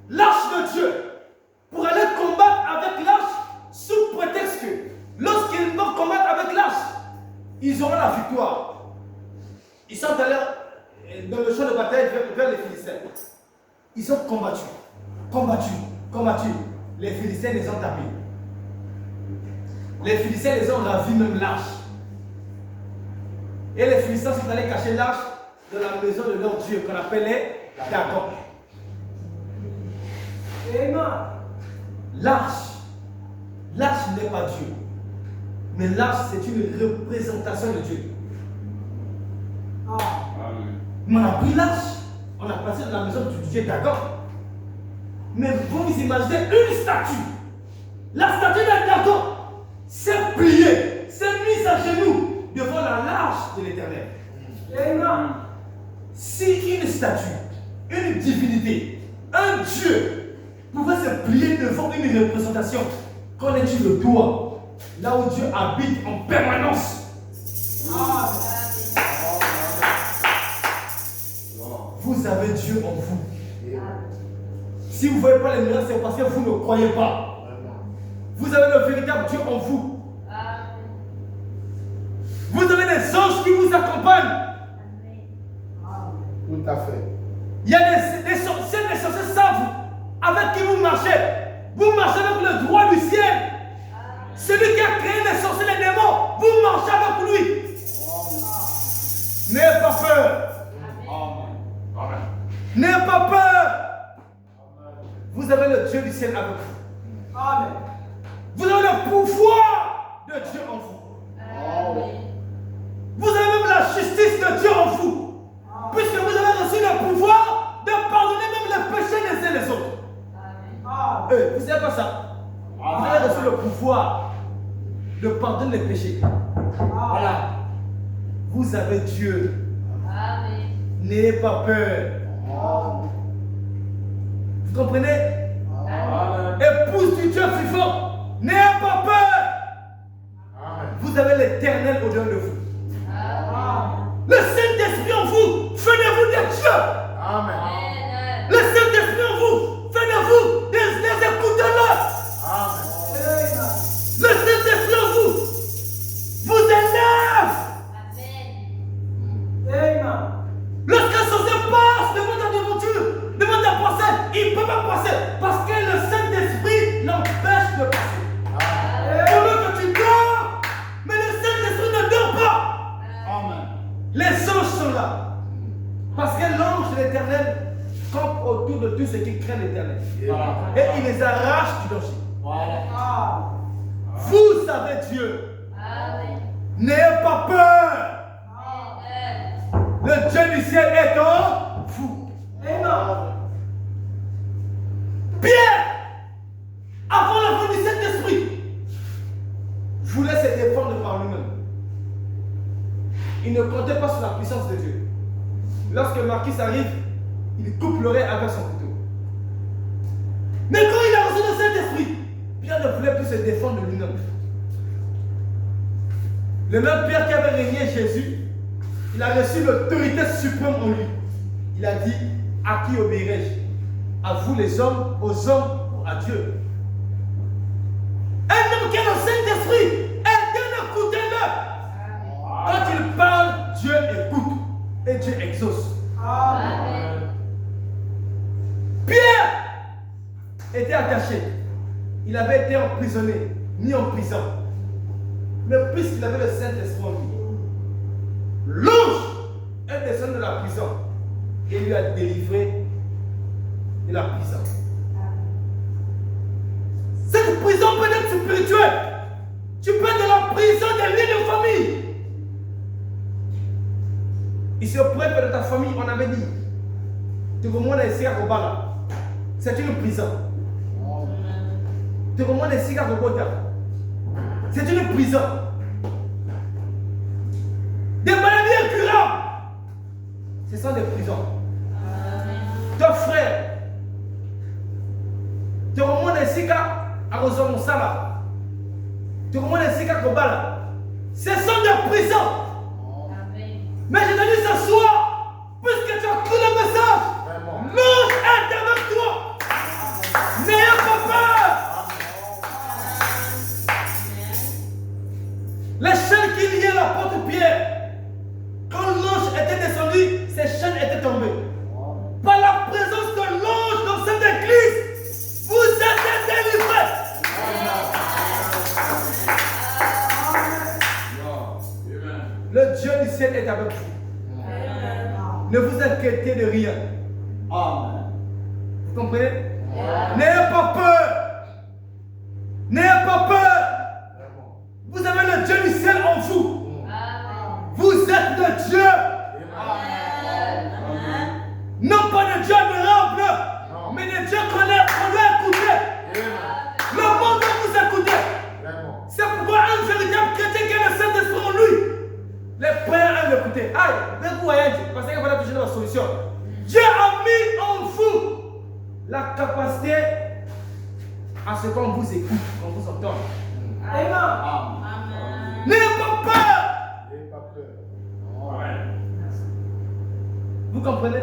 de Dieu, pour aller combattre avec l'arche, sous prétexte que lorsqu'ils vont combattre avec l'arche, ils auront la victoire. Ils sont allés dans le champ de bataille vers les Philistins. Ils ont combattu. Les Philistins les ont tapés. Les Philistins les ont ravis même l'arche. Et les Philistins sont allés cacher l'arche dans la maison de leur Dieu qu'on appelait Dagon. L'arche n'est pas Dieu. Mais l'arche, c'est une représentation de Dieu. Mais on a pris l'arche, on a placé dans la maison du Dieu Dagon. Mais vous imaginez une statue. La statue de Dagon s'est pliée, s'est mise à genoux devant l'arche de l'Éternel. Si une statue, une divinité, un Dieu pouvait se plier devant une représentation, qu'en est-il de toi, là où Dieu habite en permanence? Vous vous avez Dieu en vous. Si vous ne voyez pas les miracles, c'est parce que vous ne croyez pas. Vous avez le véritable Dieu en vous. Vous avez des anges qui vous accompagnent. Tout à fait. Il y a des sorciers savent avec qui vous marchez. Vous marchez avec le droit du ciel. Celui qui a créé les sorciers, les démons, vous marchez avec lui. N'ayez pas peur. Amen. N'ayez pas peur. Vous avez le Dieu du ciel avec vous. Amen. Vous avez le pouvoir de Dieu en vous. Vous avez même la justice de Dieu en vous. Puisque vous avez reçu le pouvoir de pardonner même les péchés des uns et des autres. Vous savez pas ça? Vous avez reçu le pouvoir de pardonner les péchés. Voilà. Vous avez Dieu. N'ayez pas peur. Vous comprenez? Épouse du Dieu vivant, n'ayez pas peur. Vous avez l'Éternel au-dedans de vous. Le Saint-Esprit en vous, fait de vous des dieux. Amen. Le Saint-Esprit en vous, fait de vous des écouteurs. Le Saint-Esprit en vous, vous élève. Lorsqu'un sorcier passe devant ta devanture, devant ta pensée, il ne peut pas passer parce que le Saint-Esprit l'empêche de passer. Pendant que tu dors, mais le Saint-Esprit ne dort pas. Les anges sont là. Parce que l'ange de l'Éternel campe autour de tous ceux qui craignent l'Éternel. Et il les arrache du danger. Vous avez Dieu. N'ayez pas peur. Le Dieu du ciel est en vous. Pierre, avant la venue du Saint-Esprit, voulait se défendre par lui-même. Il ne comptait pas sur la puissance de Dieu. Lorsque Marquis arrive, il coupe l'oreille avec son couteau. Mais quand il a reçu le Saint-Esprit, Pierre ne voulait plus se défendre de lui-même. Le même Pierre qui avait régné Jésus, il a reçu l'autorité suprême en lui. Il a dit, à qui obéirai-je? À vous les hommes, aux hommes ou à Dieu? Un homme qui a le Saint-Esprit, écoutez-le. Quand il parle, Dieu écoute et Dieu exauce. Pierre était attaché. Il avait été emprisonné, mis en prison. Mais puisqu'il avait le Saint-Esprit en lui, l'ange est descendu de la prison et lui a délivré de la prison. Cette prison peut être spirituelle. Tu peux être dans la prison des liens de famille. Il se pourrait que de ta famille, on avait dit, tu commandes un cigare au bar. C'est une prison. Tu commandes un cigare au bota. C'est une prison. Des maladies incurables. Ce sont des prisons. Ton frère, tu commandes un cigare à Rosamonsala. Tu commandes un cigare au bar. Ce sont des prisons. Mais je te dis ce soir, puisque tu as cru le message, l'ange est avec toi. N'ayez pas peur. Les chaînes qui liaient la porte Pierre, quand l'ange était descendu, ces chaînes étaient tombées. Par la présence de l'ange dans cette église, vous êtes délivrés. Le Dieu du ciel est avec vous. Ne vous inquiétez de rien. Amen. Vous comprenez? N'ayez pas peur. N'ayez pas peur. Vous avez le Dieu du ciel en vous. Vous êtes de Dieu. Non pas de Dieu admirable, mais de Dieu qu'on doit écouter. Le monde doit vous écouter. C'est pourquoi un véritable chrétien qui a le Saint-Esprit en lui, les frères aiment l'écouter. Aïe, mais vous voyez, parce qu'il va toucher dans la solution. Dieu a mis en vous la capacité à ce qu'on vous écoute, qu'on vous entende. Amen. N'ayez pas peur. N'ayez pas peur. Amen. Vous comprenez?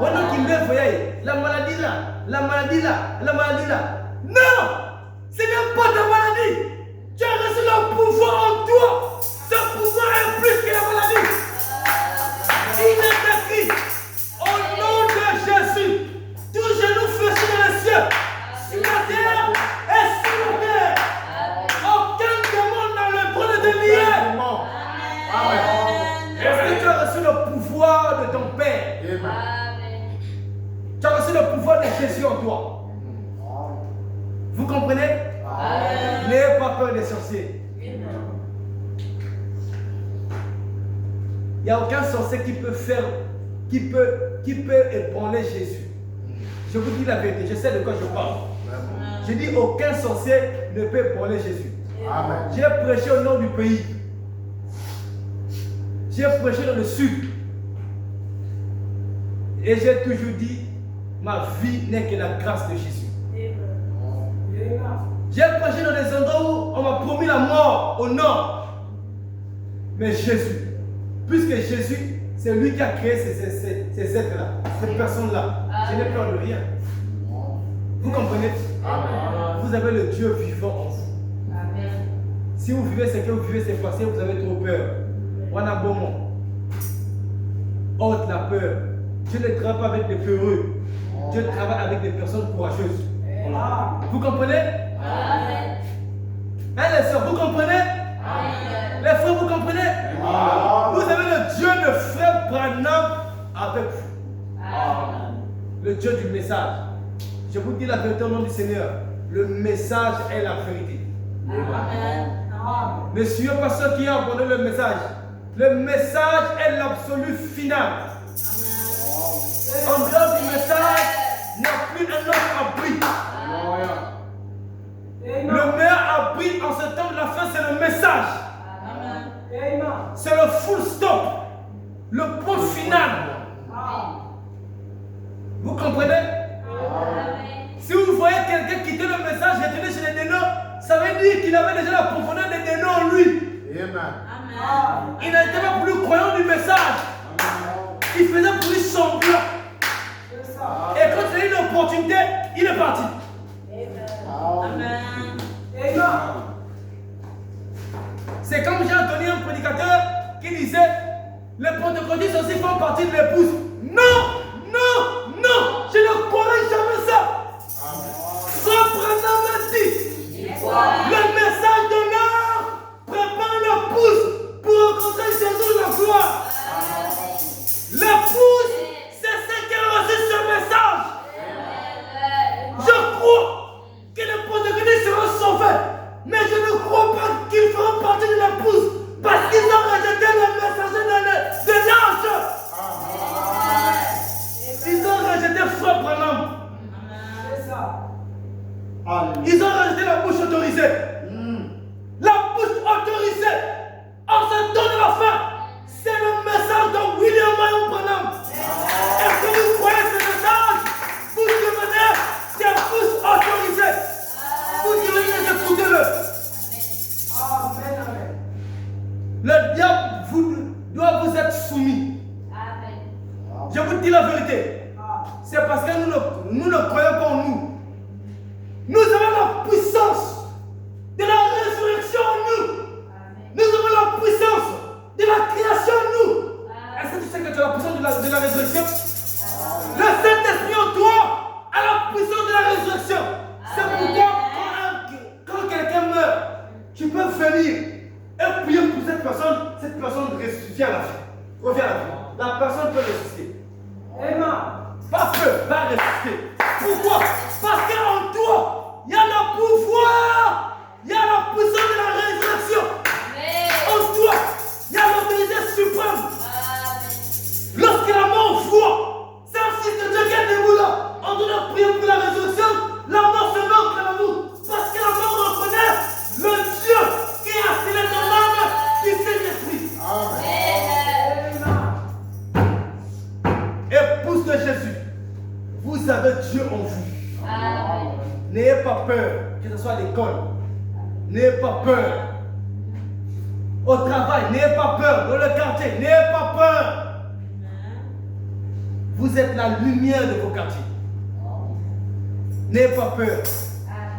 Pendant qu'il me voyait, la maladie là, la maladie là, la maladie là. Non! Ce n'est pas ta maladie! Tu as reçu le pouvoir en toi! Ce pouvoir est plus que la maladie! Il est écrit, au nom de Jésus, tout genou fléchi dans les cieux, sur la terre et sur la terre. Aucun démon n'a le droit de te lier. Parce que tu as reçu le pouvoir de ton Père. Tu as reçu le pouvoir de Jésus en toi. Vous comprenez? N'ayez pas peur des sorciers. Il n'y a aucun sorcier qui peut faire, qui peut ébranler Jésus. Je vous dis la vérité, je sais de quoi je parle. Je dis aucun sorcier ne peut ébranler Jésus. J'ai prêché au nord du pays. J'ai prêché dans le sud. Et j'ai toujours dit, ma vie n'est que la grâce de Jésus. J'ai prêché dans des endroits où on m'a promis la mort au nord. Mais Jésus, puisque Jésus, c'est lui qui a créé ces êtres-là, ces personnes-là, je n'ai peur de rien. Vous comprenez? Vous avez le Dieu vivant en vous. Si vous vivez ce que vous vivez, c'est parce que vous avez trop peur. On a bon mot. Ôte la peur. Dieu ne travaille pas avec des peureux. Dieu travaille avec des personnes courageuses. Vous comprenez? Hein, les sœurs, vous comprenez? Les frères, vous comprenez? Vous avez le Dieu de frère Branham avec vous. Le Dieu du message. Je vous dis la vérité au nom du Seigneur. Le message est la vérité. Ne suivez pas ceux qui ont abandonné le message. Le message est l'absolu final. En dehors du message, il n'y a plus un autre abri. Le meilleur abri en ce temps de la fin, c'est le message. C'est le full stop. Le point final. Vous comprenez? Si vous voyez quelqu'un quitter le message, retourner chez les dénons, ça veut dire qu'il avait déjà la profondeur des dénons en lui. Il n'était pas plus croyant du message. Il faisait pour lui semblant. Et quand il a eu l'opportunité, il est parti. C'est comme j'ai entendu un prédicateur qui disait les pentecôtistes aussi font partie de l'épouse. Non, non, non, je ne croirais jamais ça. Reprenons dit le message de l'heure prépare l'épouse pour rencontrer Jésus dans la gloire. L'épouse, c'est ce qui a reçu ce message. Je crois que les pentecôtistes seront sauvés, mais je ne crois pas qu'ils feront partie de l'épouse parce qu'ils ont rejeté le messager de l'ange. Ils ont rejeté Frère Branham. Ils ont rejeté la bouche autorisée. La bouche autorisée en ce temps de la fin, c'est le message de William Marion Branham. Et si vous croyez ce message, vous devenez des bouches autorisées. Vous devenez, écoutez-le. Le diable doit vous être soumis. Je vous dis la vérité. C'est parce que nous ne croyons pas en nous. Nous avons la puissance de la résurrection en nous. Nous avons la puissance de la création en nous. Est-ce que tu sais que tu as la puissance de la résurrection? Le Saint-Esprit en toi a la puissance de la résurrection. C'est pourquoi quand quelqu'un meurt, tu peux venir et prier pour cette personne ressuscite à la vie. Revient à la vie. La personne peut ressusciter. Pas peu, va ressusciter. Pourquoi? Parce qu'en toi, il y a le pouvoir, il y a la puissance de la résurrection. En toi, il y a l'autorité suprême. Lorsque la mort voit, c'est un fils de Dieu qui est debout là, en train de prier pour la résurrection, la mort se met au cœur de vous. Parce que la mort reconnaît le Dieu qui a scellé ton âme du Saint-Esprit. Épouse de Jésus, vous avez Dieu en vous. N'ayez pas peur, que ce soit à l'école. N'ayez pas peur. Au travail, n'ayez pas peur. Dans le quartier, n'ayez pas peur. Vous êtes la lumière de vos quartiers. N'ayez pas peur.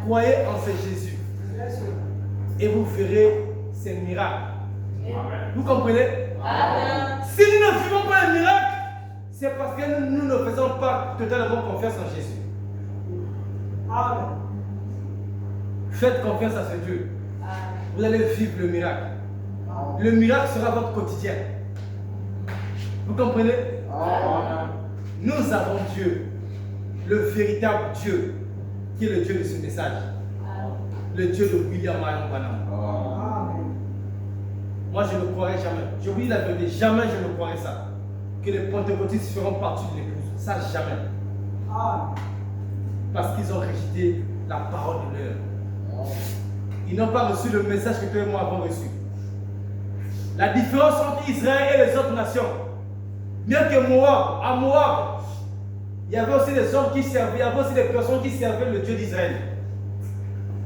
Croyez en ce Jésus. Et vous verrez ces miracles. Vous comprenez? Si nous ne vivons pas un miracle, c'est parce que nous ne faisons pas totalement confiance en Jésus. Faites confiance à ce Dieu. Vous allez vivre le miracle. Le miracle sera votre quotidien. Vous comprenez? Nous avons Dieu, le véritable Dieu, qui est le Dieu de ce message. Le Dieu de William Marion Branham. Moi, je ne croirais jamais. Je vous dis la vérité, jamais je ne croirais ça. Que les pentecôtistes feront partie de l'épouse. Ça, jamais. Parce qu'ils ont rejeté la parole de l'heure. Ils n'ont pas reçu le message que toi et moi avons reçu. La différence entre Israël et les autres nations, bien que Moab, à Moab, il y avait aussi des hommes qui servaient, il y avait aussi des personnes qui servaient le Dieu d'Israël.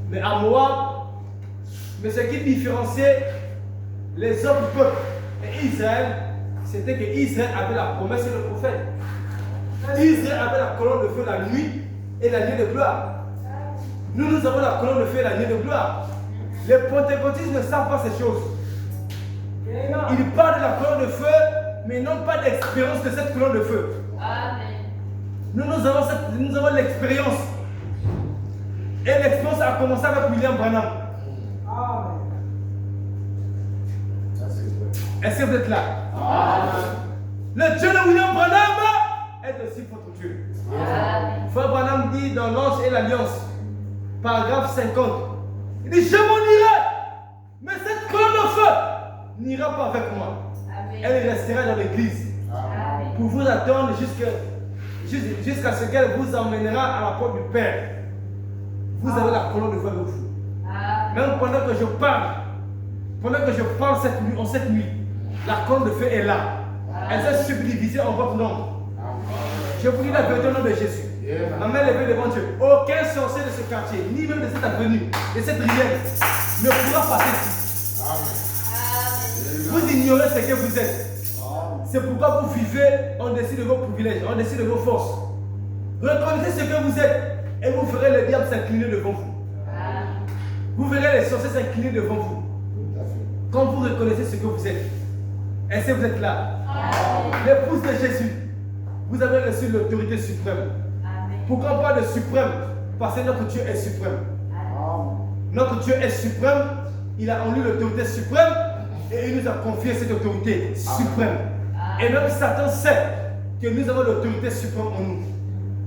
Mais à Moab, mais ce qui différenciait les autres peuples et Israël, c'était que Israël avait la promesse et le prophète. Israël avait la colonne de feu la nuit et la nuit de gloire. Nous, nous avons la colonne de feu et la nuit de gloire. Les pentecôtistes ne savent pas ces choses. Ils parlent de la colonne de feu, mais n'ont pas d'expérience de cette colonne de feu. Nous avons l'expérience. Et l'expérience a commencé avec William Branham. Est-ce que vous êtes là? Le Dieu de William Branham est aussi votre Dieu. Frère Branham dit dans l'Ange et l'Alliance, paragraphe 50, il dit: je m'en irai, mais cette colonne de feu n'ira pas avec moi. Elle restera dans l'église pour vous attendre jusqu'à ce qu'elle vous emmènera à la porte du Père. Vous avez la colonne de feu avec vous. Même pendant que je parle cette nuit, la colonne de feu est là. Elle s'est subdivisée en votre nom. Je vous dis la vérité au nom de Jésus. Ma main levée devant Dieu. Aucun sorcier de ce quartier, ni même de cette avenue, de cette rivière, ne pourra passer ici. Vous ignorez ce que vous êtes. C'est pourquoi vous vivez en dessus de vos privilèges, en dessus de vos forces. Reconnaissez ce que vous êtes et vous verrez le diable s'incliner devant vous. Vous verrez les sorciers s'incliner devant vous. Quand vous reconnaissez ce que vous êtes. Est-ce que vous êtes là? L'épouse de Jésus, vous avez reçu l'autorité suprême. Pourquoi pas de suprême? Parce que notre Dieu est suprême. Notre Dieu est suprême. Il a en lui l'autorité suprême et il nous a confié cette autorité suprême. Et même Satan sait que nous avons l'autorité suprême en nous.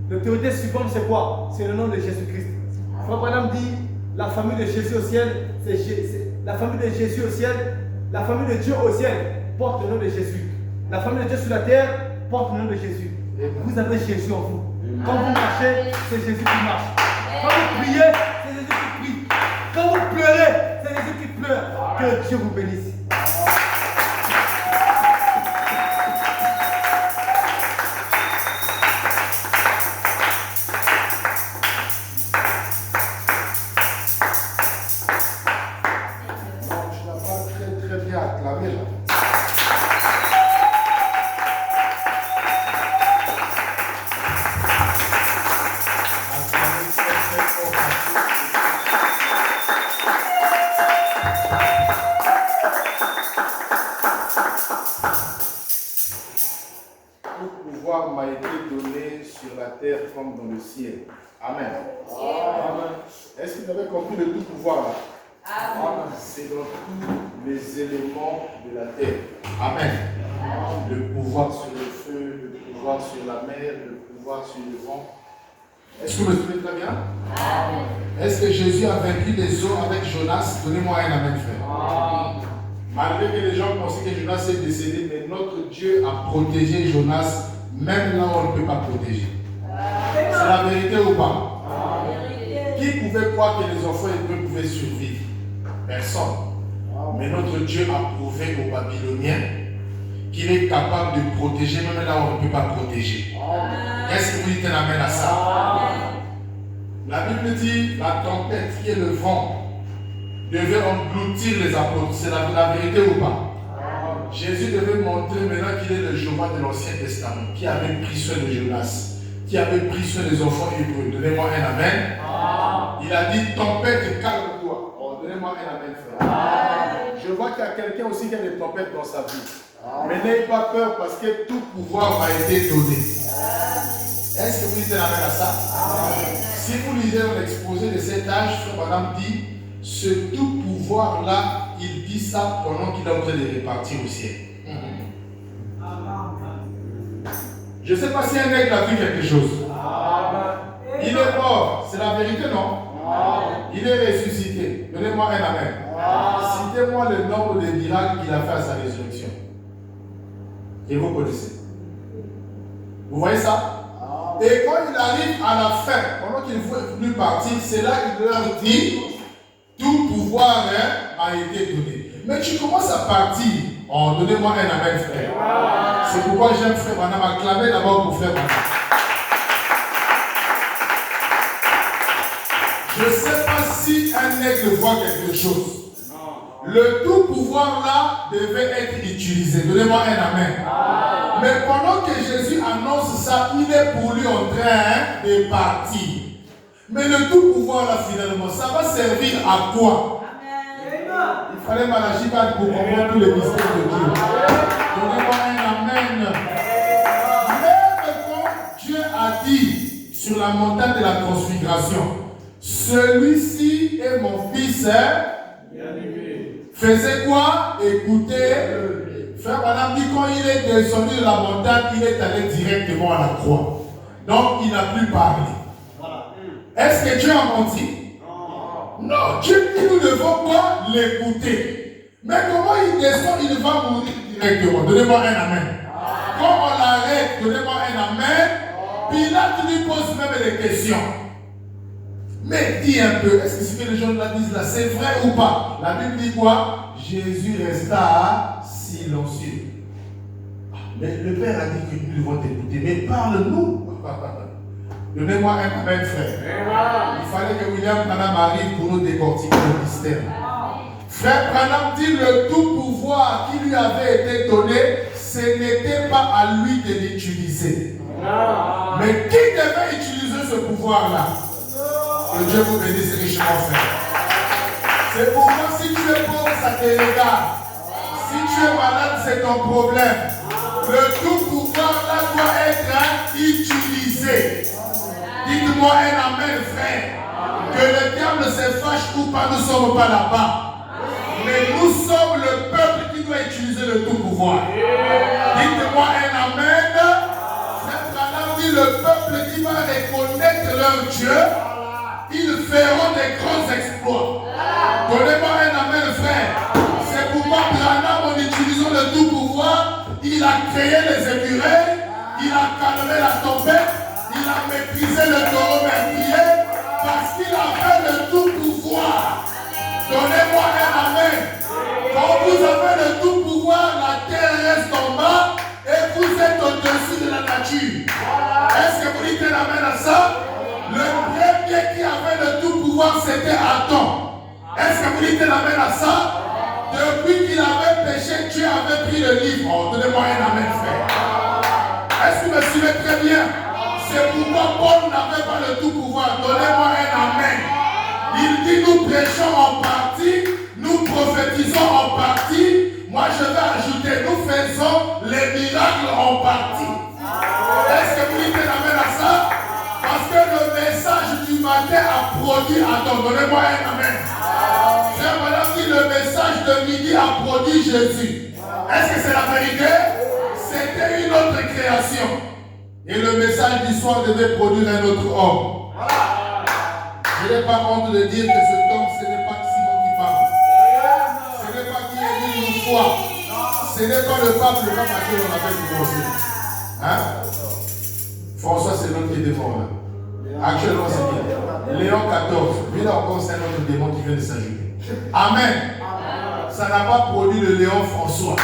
L'autorité suprême, c'est quoi? C'est le nom de Jésus-Christ. Frère Branham dit, la famille de Jésus au ciel, la famille de Jésus au ciel, la famille de Dieu au ciel porte le nom de Jésus. La famille de Dieu sur la terre porte le nom de Jésus. Vous avez Jésus en vous. Quand vous marchez, c'est Jésus qui marche. Quand vous priez, c'est Jésus qui prie. Quand vous pleurez, c'est Jésus qui pleure. Que Dieu vous bénisse. Comme dans le ciel. Amen. Amen. Est-ce que vous avez compris le tout pouvoir là? Amen. C'est dans tous les éléments de la terre. Amen. Amen. Le pouvoir sur le feu, le pouvoir sur la mer, le pouvoir sur le vent. Est-ce que vous me suivez très bien? Amen. Est-ce que Jésus a vaincu les eaux avec Jonas? Donnez-moi un amen, frère. Amen. Malgré que les gens pensaient que Jonas est décédé, mais notre Dieu a protégé Jonas, même là où on ne peut pas protéger. C'est la vérité ou pas? Qui pouvait croire que les enfants hébreux pouvaient survivre? Personne. Mais notre Dieu a prouvé aux Babyloniens qu'il est capable de protéger même là où on ne peut pas protéger. Est-ce que vous dites un amen à ça? La Bible dit la tempête qui est le vent devait engloutir les apôtres. C'est la vérité ou pas? Jésus devait montrer maintenant qu'il est le Jéhovah de l'Ancien Testament, qui avait pris soin de Jonas, qui avait pris soin des enfants hébreux. Donnez-moi un amen. Il a dit, tempête, calme-toi. Oh, donnez-moi un amen, frère. Je vois qu'il y a quelqu'un aussi qui a des tempêtes dans sa vie. Mais n'ayez pas peur parce que tout pouvoir m'a été donné. Est-ce que vous dites l'amen à ça? Si vous lisez l'exposé de cet âge, Frère Branham dit, ce tout pouvoir-là, il dit ça pendant qu'il est en train de répartir au ciel. Je ne sais pas si un aigle a vu quelque chose. Il est mort, c'est la vérité, non? Il est ressuscité. Donnez-moi un amen. Citez-moi le nombre de miracles qu'il a fait à sa résurrection. Et vous connaissez. Vous voyez ça? Et quand il arrive à la fin, pendant qu'il est venu partir, c'est là qu'il leur dit, tout pouvoir a été donné. Mais tu commences à partir. Oh, donnez-moi un amen, frère. C'est pourquoi j'aime Frère Branham. Acclamez d'abord pour Frère Branham. Je ne sais pas si un aigle voit quelque chose. Le tout pouvoir là devait être utilisé. Donnez-moi un amen. Mais pendant que Jésus annonce ça, il est pour lui en train de partir. Mais le tout pouvoir là finalement, ça va servir à quoi? Il fallait Malachi pour comprendre tous les mystères de Dieu. Donnez-moi un amen. Même quand Dieu a dit sur la montagne de la transfiguration, celui-ci est mon fils, faisait quoi? Écoutez, Frère Branham dit quand il est descendu de la montagne, il est allé directement à la croix. Donc il n'a plus parlé. Est-ce que Dieu a menti? Non, Dieu dit nous devons quoi? L'écouter. Mais comment il descend, il va mourir directement. Donnez-moi un amen. Quand on l'arrête, donnez-moi un amen. Pilate lui pose même des questions. Mais dis un peu, est-ce que ce que les gens là disent là, c'est vrai ou pas? La Bible dit quoi? Jésus resta silencieux. Mais le Père a dit que nous devons t'écouter. Mais parle-nous. Donnez-moi un amen, frère. Il fallait que William Branham arrive pour nous décortiquer le mystère. Frère Branham dit le tout pouvoir qui lui avait été donné, ce n'était pas à lui de l'utiliser. Mais qui devait utiliser ce pouvoir-là? Que Dieu vous bénisse richement, frère. C'est pourquoi si tu es pauvre, ça te regarde. Si tu es malade, c'est ton problème. Le tout pouvoir-là doit être utilisé. Dites-moi un amen, frère. Que le diable se fâche ou pas, nous ne sommes pas là-bas. Mais nous sommes le peuple qui doit utiliser le tout pouvoir. Dites-moi un amen. Frère Branham dit le peuple qui va reconnaître leur Dieu, ils feront des grands exploits. Donnez-moi un amen, frère. C'est pourquoi Branham, en utilisant le tout pouvoir, il a créé les écureuils, il a calmé la tempête, il a maîtrisé le taureau meurtrier, parce qu'il avait le tout pouvoir. Donnez-moi un amen. Quand vous avez le tout pouvoir, la terre reste en bas et vous êtes au-dessus de la nature. Est-ce que vous dites un amen à ça? Le premier qui avait le tout pouvoir, c'était Adam. Est-ce que vous dites un amen à ça? Depuis qu'il avait péché, Dieu avait pris le livre. Oh, donnez-moi un amen, frère. Est-ce que vous me suivez très bien? C'est pourquoi Paul n'avait pas le tout pouvoir. Donnez-moi un amen. Il dit nous prêchons en partie, nous prophétisons en partie. Moi je vais ajouter, nous faisons les miracles en partie. Est-ce que vous dites un amen à ça? Parce que le message du matin a produit Adam. Donnez-moi un amen. Frère Madame dit le message de midi a produit Jésus. Est-ce que c'est la vérité? C'était une autre création. Et le message du soir devait produire un autre homme. Je n'ai pas honte de dire que cet homme, ce n'est pas Simon qui parle. Ce n'est pas qui est dit une fois. Ce n'est pas le pape à qui on appelle divorcé. Hein? François, c'est l'autre qui est devant là. Actuellement, c'est qui? Léon 14. Lui là encore, c'est un autre démon qui vient de s'ajouter. Amen. Ça n'a pas produit le Léon François.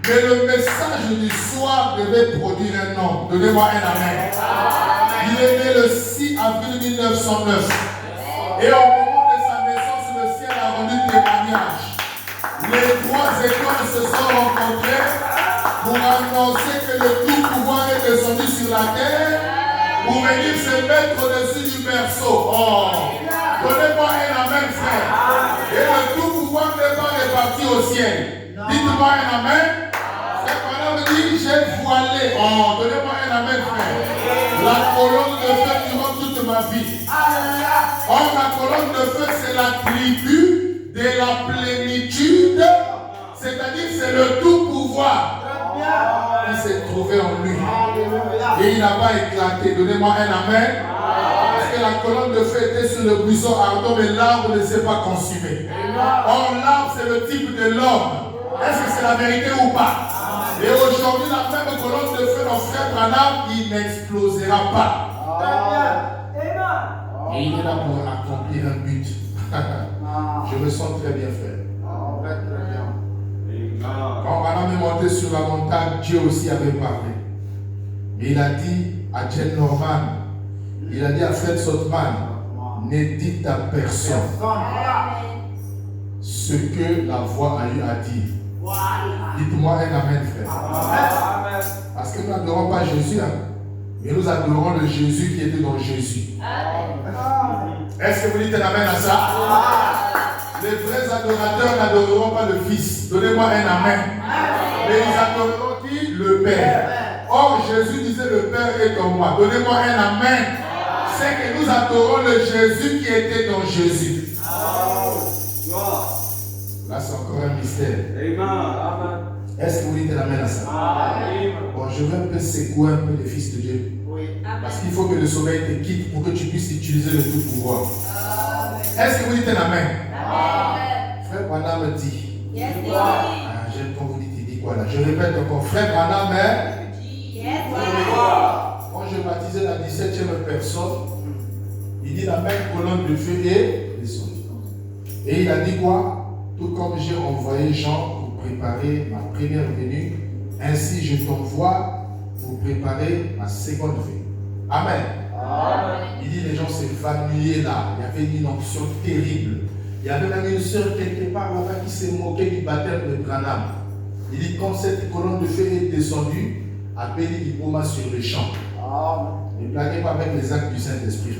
Mais le message du soir devait produire un homme. Donnez-moi un amen. Il est né le 6 avril 1909. Et au moment de sa naissance, le ciel a rendu témoignage. Les trois étoiles se sont rencontrées. se mettre au-dessus du berceau. Oh. Donnez-moi un amen, frère. Et le tout pouvoir n'est pas réparti au ciel. Dites-moi un amen. Frère Branham dit, j'ai voilé. Oh, donnez-moi un amen, frère. La colonne de feu durant toute ma vie. Or, la colonne de feu, c'est l'attribut de la plénitude. C'est-à-dire, c'est le tout pouvoir. Il s'est trouvé en lui. Et il n'a pas éclaté. Donnez-moi un amen. Parce que la colonne de feu était sur le buisson ardent, mais l'arbre ne s'est pas consumé. Or, l'arbre, c'est le type de l'homme. Est-ce que c'est la vérité ou pas? Et aujourd'hui, la même colonne de feu dans frère Branham, il n'explosera pas. Et il est là pour accomplir un but. Je me sens très bien, frère. Quand Branham est monté sur la montagne, Dieu aussi avait parlé. Et il a dit à Jen Norman, il a dit à Fred Sotman, ne dites à personne ce que la voix a eu à dire. Dites-moi un amen, frère. Parce que nous n'adorons pas Jésus, hein, mais nous adorons le Jésus qui était dans Jésus. Est-ce que vous dites un amen à ça? Les vrais adorateurs n'adoreront pas le Fils. Donnez-moi un amen. Mais ils adoreront qui? Le Père. Or, Jésus disait le Père est en moi. Donnez-moi un amen. C'est que nous adorons le Jésus qui était dans Jésus. Là, c'est encore un mystère. Est-ce que vous dites un amen à ça? Bon, je vais un peu secouer un peu les fils de Dieu. Parce qu'il faut que le sommeil te quitte pour que tu puisses utiliser le tout pouvoir. Est-ce que vous dites un amen? Frère Branham dit. J'aime quand vous dites, il dit quoi là? Je répète encore, frère Branham quand je baptisais la 17e personne, il dit la même colonne de feu est descendue. Et il a dit quoi? Tout comme j'ai envoyé Jean pour préparer ma première venue, ainsi je t'envoie pour préparer ma seconde venue. Amen. Il dit les gens s'évanouillaient là. Il y avait une onction terrible. Il y avait même une sœur quelque part là-bas qui s'est moquée du baptême de Branham. Il dit quand cette colonne de feu est descendue, appelez Iboma sur le champ. Ne blaguez pas avec les actes du Saint-Esprit.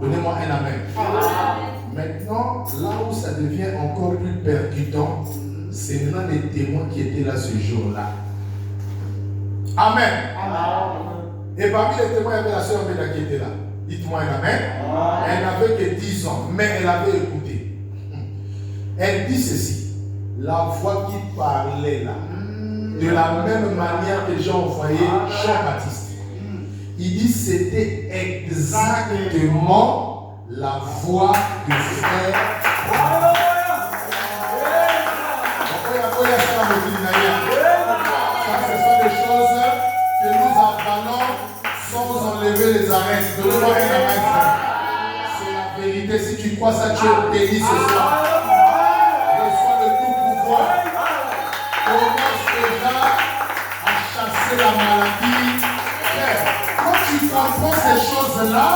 Donnez-moi un amen. Maintenant, là où ça devient encore plus percutant, c'est maintenant les témoins qui étaient là ce jour-là. Amen. Et parmi les témoins, il y avait la sœur Béla qui était là. Dites-moi un amen. Elle n'avait que 10 ans, mais elle avait écouté. Elle dit ceci. La voix qui parlait là, de la même manière que j'ai envoyé Jean-Baptiste. Il dit c'était exactement la voix du frère. Ça, ce sont des choses que nous avalons sans enlever les arêtes. Donnez-moi un amen. C'est la vérité. Si tu crois ça, tu es béni ce soir. Reçois le tout pouvoir. Commence déjà à chasser la maladie. Quand tu comprends ces choses-là,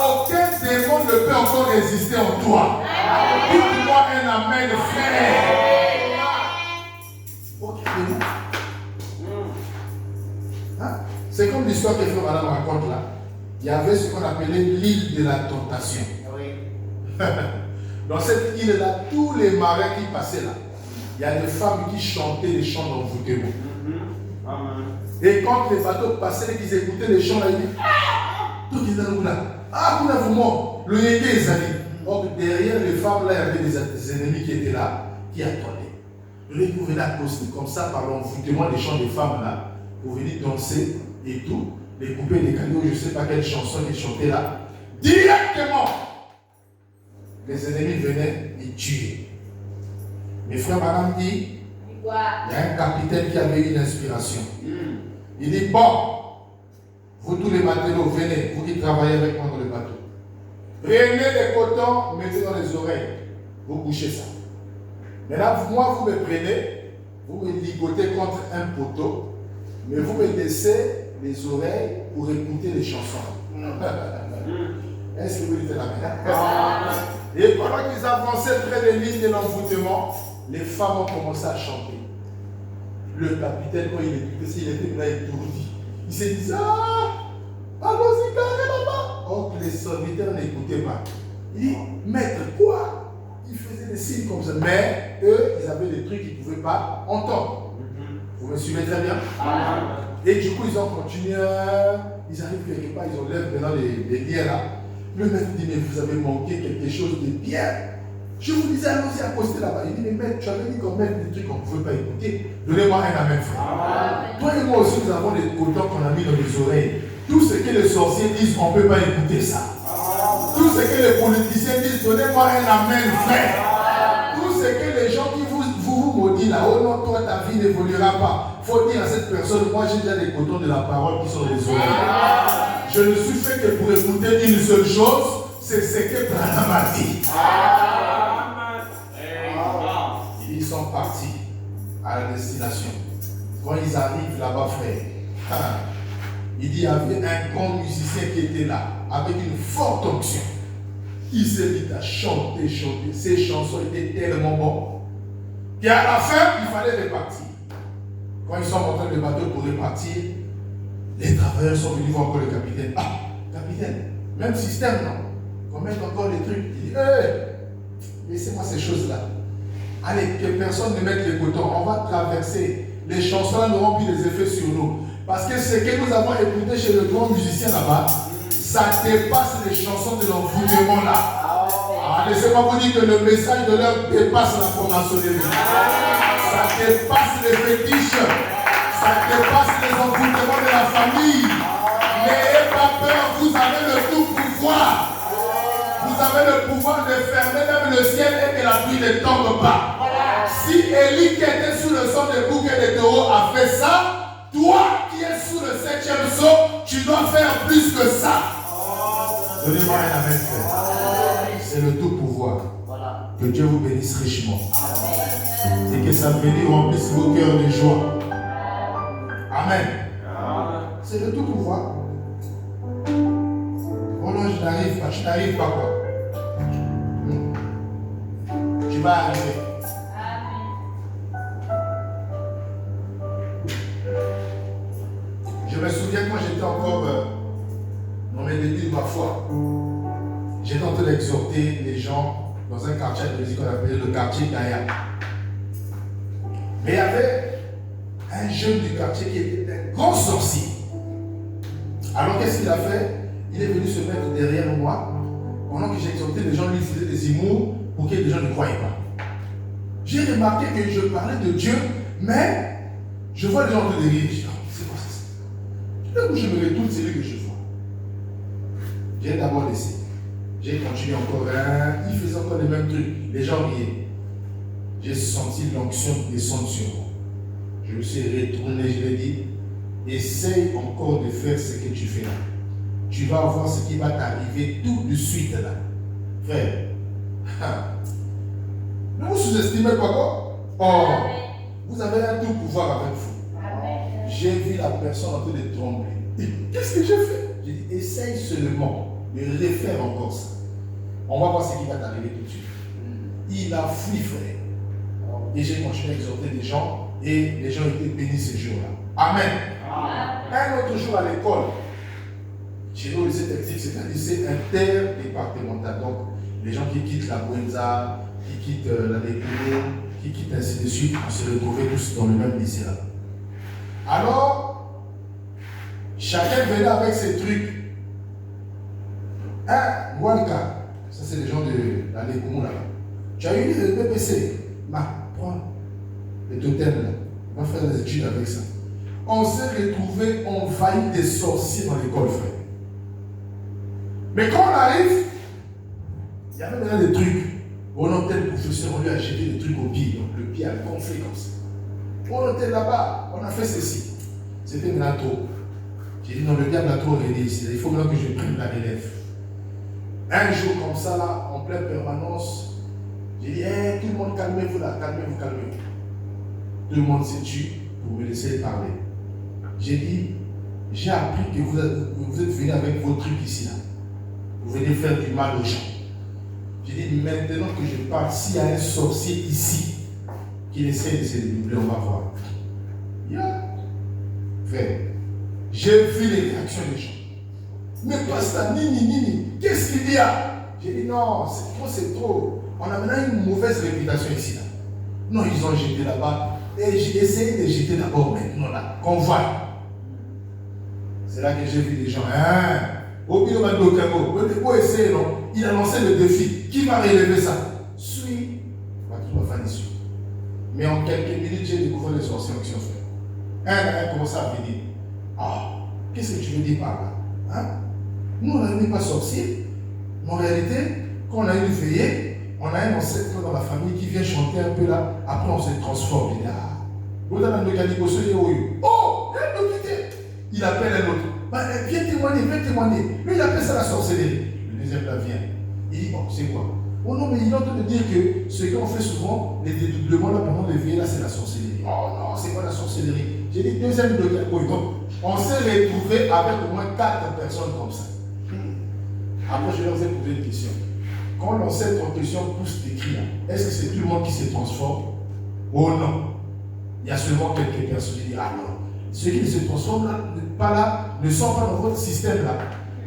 aucun démon ne peut encore résister en toi. Dites-moi un amen, frère. Hein? C'est comme l'histoire que Frère Madame raconte là. Il y avait ce qu'on appelait l'île de la tentation. Dans cette île-là, tous les marins qui passaient là, il y a des femmes qui chantaient les chants d'envoûtement. Et quand les bateaux passaient, ils écoutaient les chants là, ils disaient tout qui est là, ah, vous avez mort, le yéké est allé. Or, derrière les femmes là, il y avait des ennemis qui étaient là, qui attendaient. Vous venez à cause comme ça, par l'envoûtement des chants des femmes là, vous venez danser et tout, les coupés, les cadeaux, je ne sais pas quelle chanson ils chantaient là, directement. Les ennemis venaient et tuaient. Mes frères, madame dit, il y a un capitaine qui avait eu une inspiration. Il dit, bon, vous tous les matelots, venez, vous qui travaillez avec moi dans le bateau. Prenez les cotons, mettez dans les oreilles. Vous bouchez ça. Maintenant, moi, vous me prenez, vous me ligotez contre un poteau, mais vous me laissez les oreilles pour écouter les chansons. Est-ce que vous dites la même? Et pendant qu'ils avançaient près des lignes de l'envoûtement, les femmes ont commencé à chanter. Le capitaine, quand il écoutait, il était là étourdi. Il s'est dit, ah, allons-y, carré là-bas. les serviteurs n'écoutaient pas. Il dit, maître, quoi? Ils faisaient des signes comme ça. Mais eux, ils avaient des trucs qu'ils ne pouvaient pas entendre. Vous me suivez très bien? Et du coup, ils ont continué. Ils arrivent quelque part, ils enlèvent maintenant les liens là. Le maître dit, mais vous avez manqué quelque chose de bien. Je vous disais, allons-y accoster là-bas. Il dit, mais maître, tu avais dit qu'on mette des trucs qu'on ne pouvait pas écouter. Donnez-moi un amen, frère. Toi et moi aussi, nous avons des cotons qu'on a mis dans les oreilles. Tout ce que les sorciers disent, on ne peut pas écouter ça. Tout ce que les politiciens disent, donnez-moi un amen, frère. Tout ce que les gens qui vous maudissent là, oh non, toi, ta vie n'évoluera pas. Il faut dire à cette personne, moi j'ai déjà des cotons de la parole qui sont des oreilles. Je ne suis fait que pour écouter une seule chose, c'est ce que Branham a dit. Ils sont partis à la destination. Quand ils arrivent là-bas, frère, il dit, il y avait un grand musicien qui était là, avec une forte onction. Il s'est mis à chanter. Ses chansons étaient tellement bonnes. Et à la fin, il fallait repartir. Quand ils sont montés le bateau pour repartir, les travailleurs sont venus voir encore le capitaine. Ah, capitaine, même système, non? On met encore les trucs. Il dit, laissez-moi ces choses-là. Allez, que personne ne mette les cotons. On va traverser. Les chansons n'auront plus des effets sur nous. Parce que ce que nous avons écouté chez le grand musicien là-bas, ça dépasse les chansons de l'envoûtement là. Ah, laissez-moi vous dire que le message de l'heure dépasse la franc-maçonnerie. Ça dépasse les fétiches. Ça dépasse les envoûtements de la famille. N'ayez pas peur, vous avez le tout pouvoir. Vous avez le pouvoir de fermer même le ciel et que la pluie ne tombe pas. Si Élie qui était sous le son des boucs et des taureaux a fait ça, toi qui es sous le 7e sceau, tu dois faire plus que ça. Donnez-moi un amen, frère. C'est le tout pouvoir. Que Dieu vous bénisse richement. Et que sa bénédiction remplisse vos cœurs de joie. Amen. C'est le tout pouvoir. Oh non, je n'arrive pas quoi. Tu vas arriver. Je me souviens quand j'étais encore dans les débuts de ma foi, j'étais en train d'exhorter les gens dans un quartier de musique qu'on appelait le quartier Gaïa. Mais il y avait un jeune du quartier qui était un grand sorcier. Alors qu'est-ce qu'il a fait? Il est venu se mettre derrière moi. Pendant que j'exhortais, les gens lui faisaient des humours pour que les gens ne croyaient pas. J'ai remarqué que je parlais de Dieu, mais je vois les gens de rire. Je dis, c'est quoi ça? Là où je me retourne, c'est lui que je vois. J'ai d'abord laissé. J'ai continué encore. Il faisait encore les mêmes trucs. Les gens riaient. J'ai senti l'onction descendre sur moi. Je me suis retourné, je lui ai dit, essaye encore de faire ce que tu fais là. Tu vas voir ce qui va t'arriver tout de suite là. Frère, ne vous sous-estimez pas quoi? Oh, vous avez un tout pouvoir avec vous. J'ai vu la personne en train de trembler. Et qu'est-ce que j'ai fait? J'ai dit, essaye seulement de refaire encore ça. On va voir ce qui va t'arriver tout de suite. Il a fui, frère. Et j'ai continué à exhorter des gens et les gens étaient bénis ce jour-là. Amen. Un autre jour à l'école, chez nous, le lycée technique, c'est un lycée interdépartemental. Donc, les gens qui quittent la Buenza, qui quittent la Découverte, qui quittent ainsi de suite, on se retrouvait tous dans le même lycée là. Alors, chacun venait avec ses trucs. Walka, ça c'est les gens de la Découverte là. Tu as eu le PPC, prends le totem là. On va faire des études avec ça. On s'est retrouvés envahis des sorciers dans l'école, frère. Mais quand on arrive, il y avait maintenant des trucs. On était le professeur, on lui a jeté des trucs au pied. Donc le pied a gonflé comme ça. On était là-bas, on a fait ceci. C'était maintenant trop. J'ai dit non, le diable a trop aidé ici. Il faut maintenant que je prenne la relève. Un jour comme ça, là, en pleine permanence, j'ai dit, tout le monde calmez-vous là, calmez-vous. Tout le monde s'est tué pour me laisser parler. J'ai dit, j'ai appris que vous êtes venus avec vos trucs ici là. Vous venez faire du mal aux gens. J'ai dit, maintenant que je parle, s'il y a un sorcier ici qui essaie de se dédoubler, on va voir. Frère, j'ai vu les réactions des gens. Mais pasteur, nini, qu'est-ce qu'il y a? J'ai dit non, c'est trop. On a maintenant une mauvaise réputation ici. Là. Non, ils ont jeté là-bas. Et j'ai essayé de jeter d'abord maintenant là, qu'on voit. C'est là que j'ai vu des gens. Au milieu de Dokamo, le dépôt essaye, non? Il a lancé le défi. Qui va relever ça? Suis. Mais en quelques minutes, j'ai découvert les sorciers qui ont fait. Un à un commence à venir. Ah, qu'est-ce que tu veux dire par là? Hein? Nous, on n'est pas sorciers. Mais en réalité, quand on a une veillée, on a un ancêtre dans la famille qui vient chanter un peu là. Après, on se transforme. Il dit, il appelle un autre. Viens témoigner. Lui, il appelle ça la sorcellerie. Le deuxième là vient. Il dit, bon, c'est quoi? Oh non, mais il est en train de dire que ce qu'on fait souvent, les dédoublements là pendant les veillées, là, c'est la sorcellerie. Oh non, c'est pas la sorcellerie. J'ai dit, deuxième de donc, on s'est retrouvé avec au moins 4 personnes comme ça. Après, je leur ai posé une question. Quand l'ancêtre en question pousse des cris, est-ce que c'est tout le monde qui se transforme? Oh non. Il y a seulement quelques personnes qui disent, ah non. Ceux qui ne se transforment là, pas là, ne sont pas dans votre système là.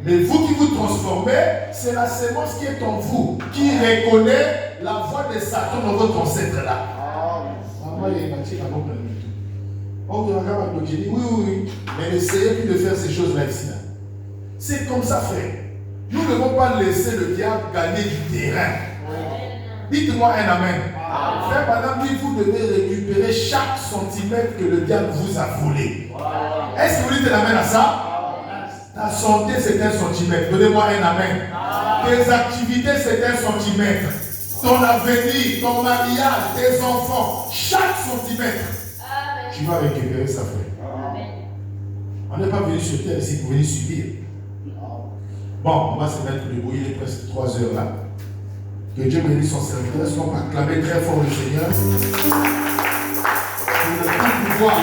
Mais vous qui vous transformez, c'est la sémence qui est en vous, qui reconnaît la voix de Satan dans votre ancêtre là. Maman, il est parti là-bas pour le tout. On regarde donc j'ai dit, oui, mais n'essayez plus de faire ces choses-là ici. Là. C'est comme ça, frère. Nous ne devons pas laisser le diable gagner du terrain. Dites-moi un amen. Frère, madame, vous devez récupérer chaque centimètre que le diable vous a volé. Est-ce que vous dites un amen à ça? Ta santé, c'est un centimètre. Donnez-moi un amen. Tes activités, c'est un centimètre. Ton avenir, ton mariage, tes enfants, chaque centimètre. Tu vas récupérer ça, frère. On n'est pas venu sur terre ici pour venir subir. Bon, on va se mettre debout. Il est presque 3 heures là. Que Dieu bénisse son serviteur. Est-ce qu'on peut acclamer très fort le Seigneur pour le tout pouvoir?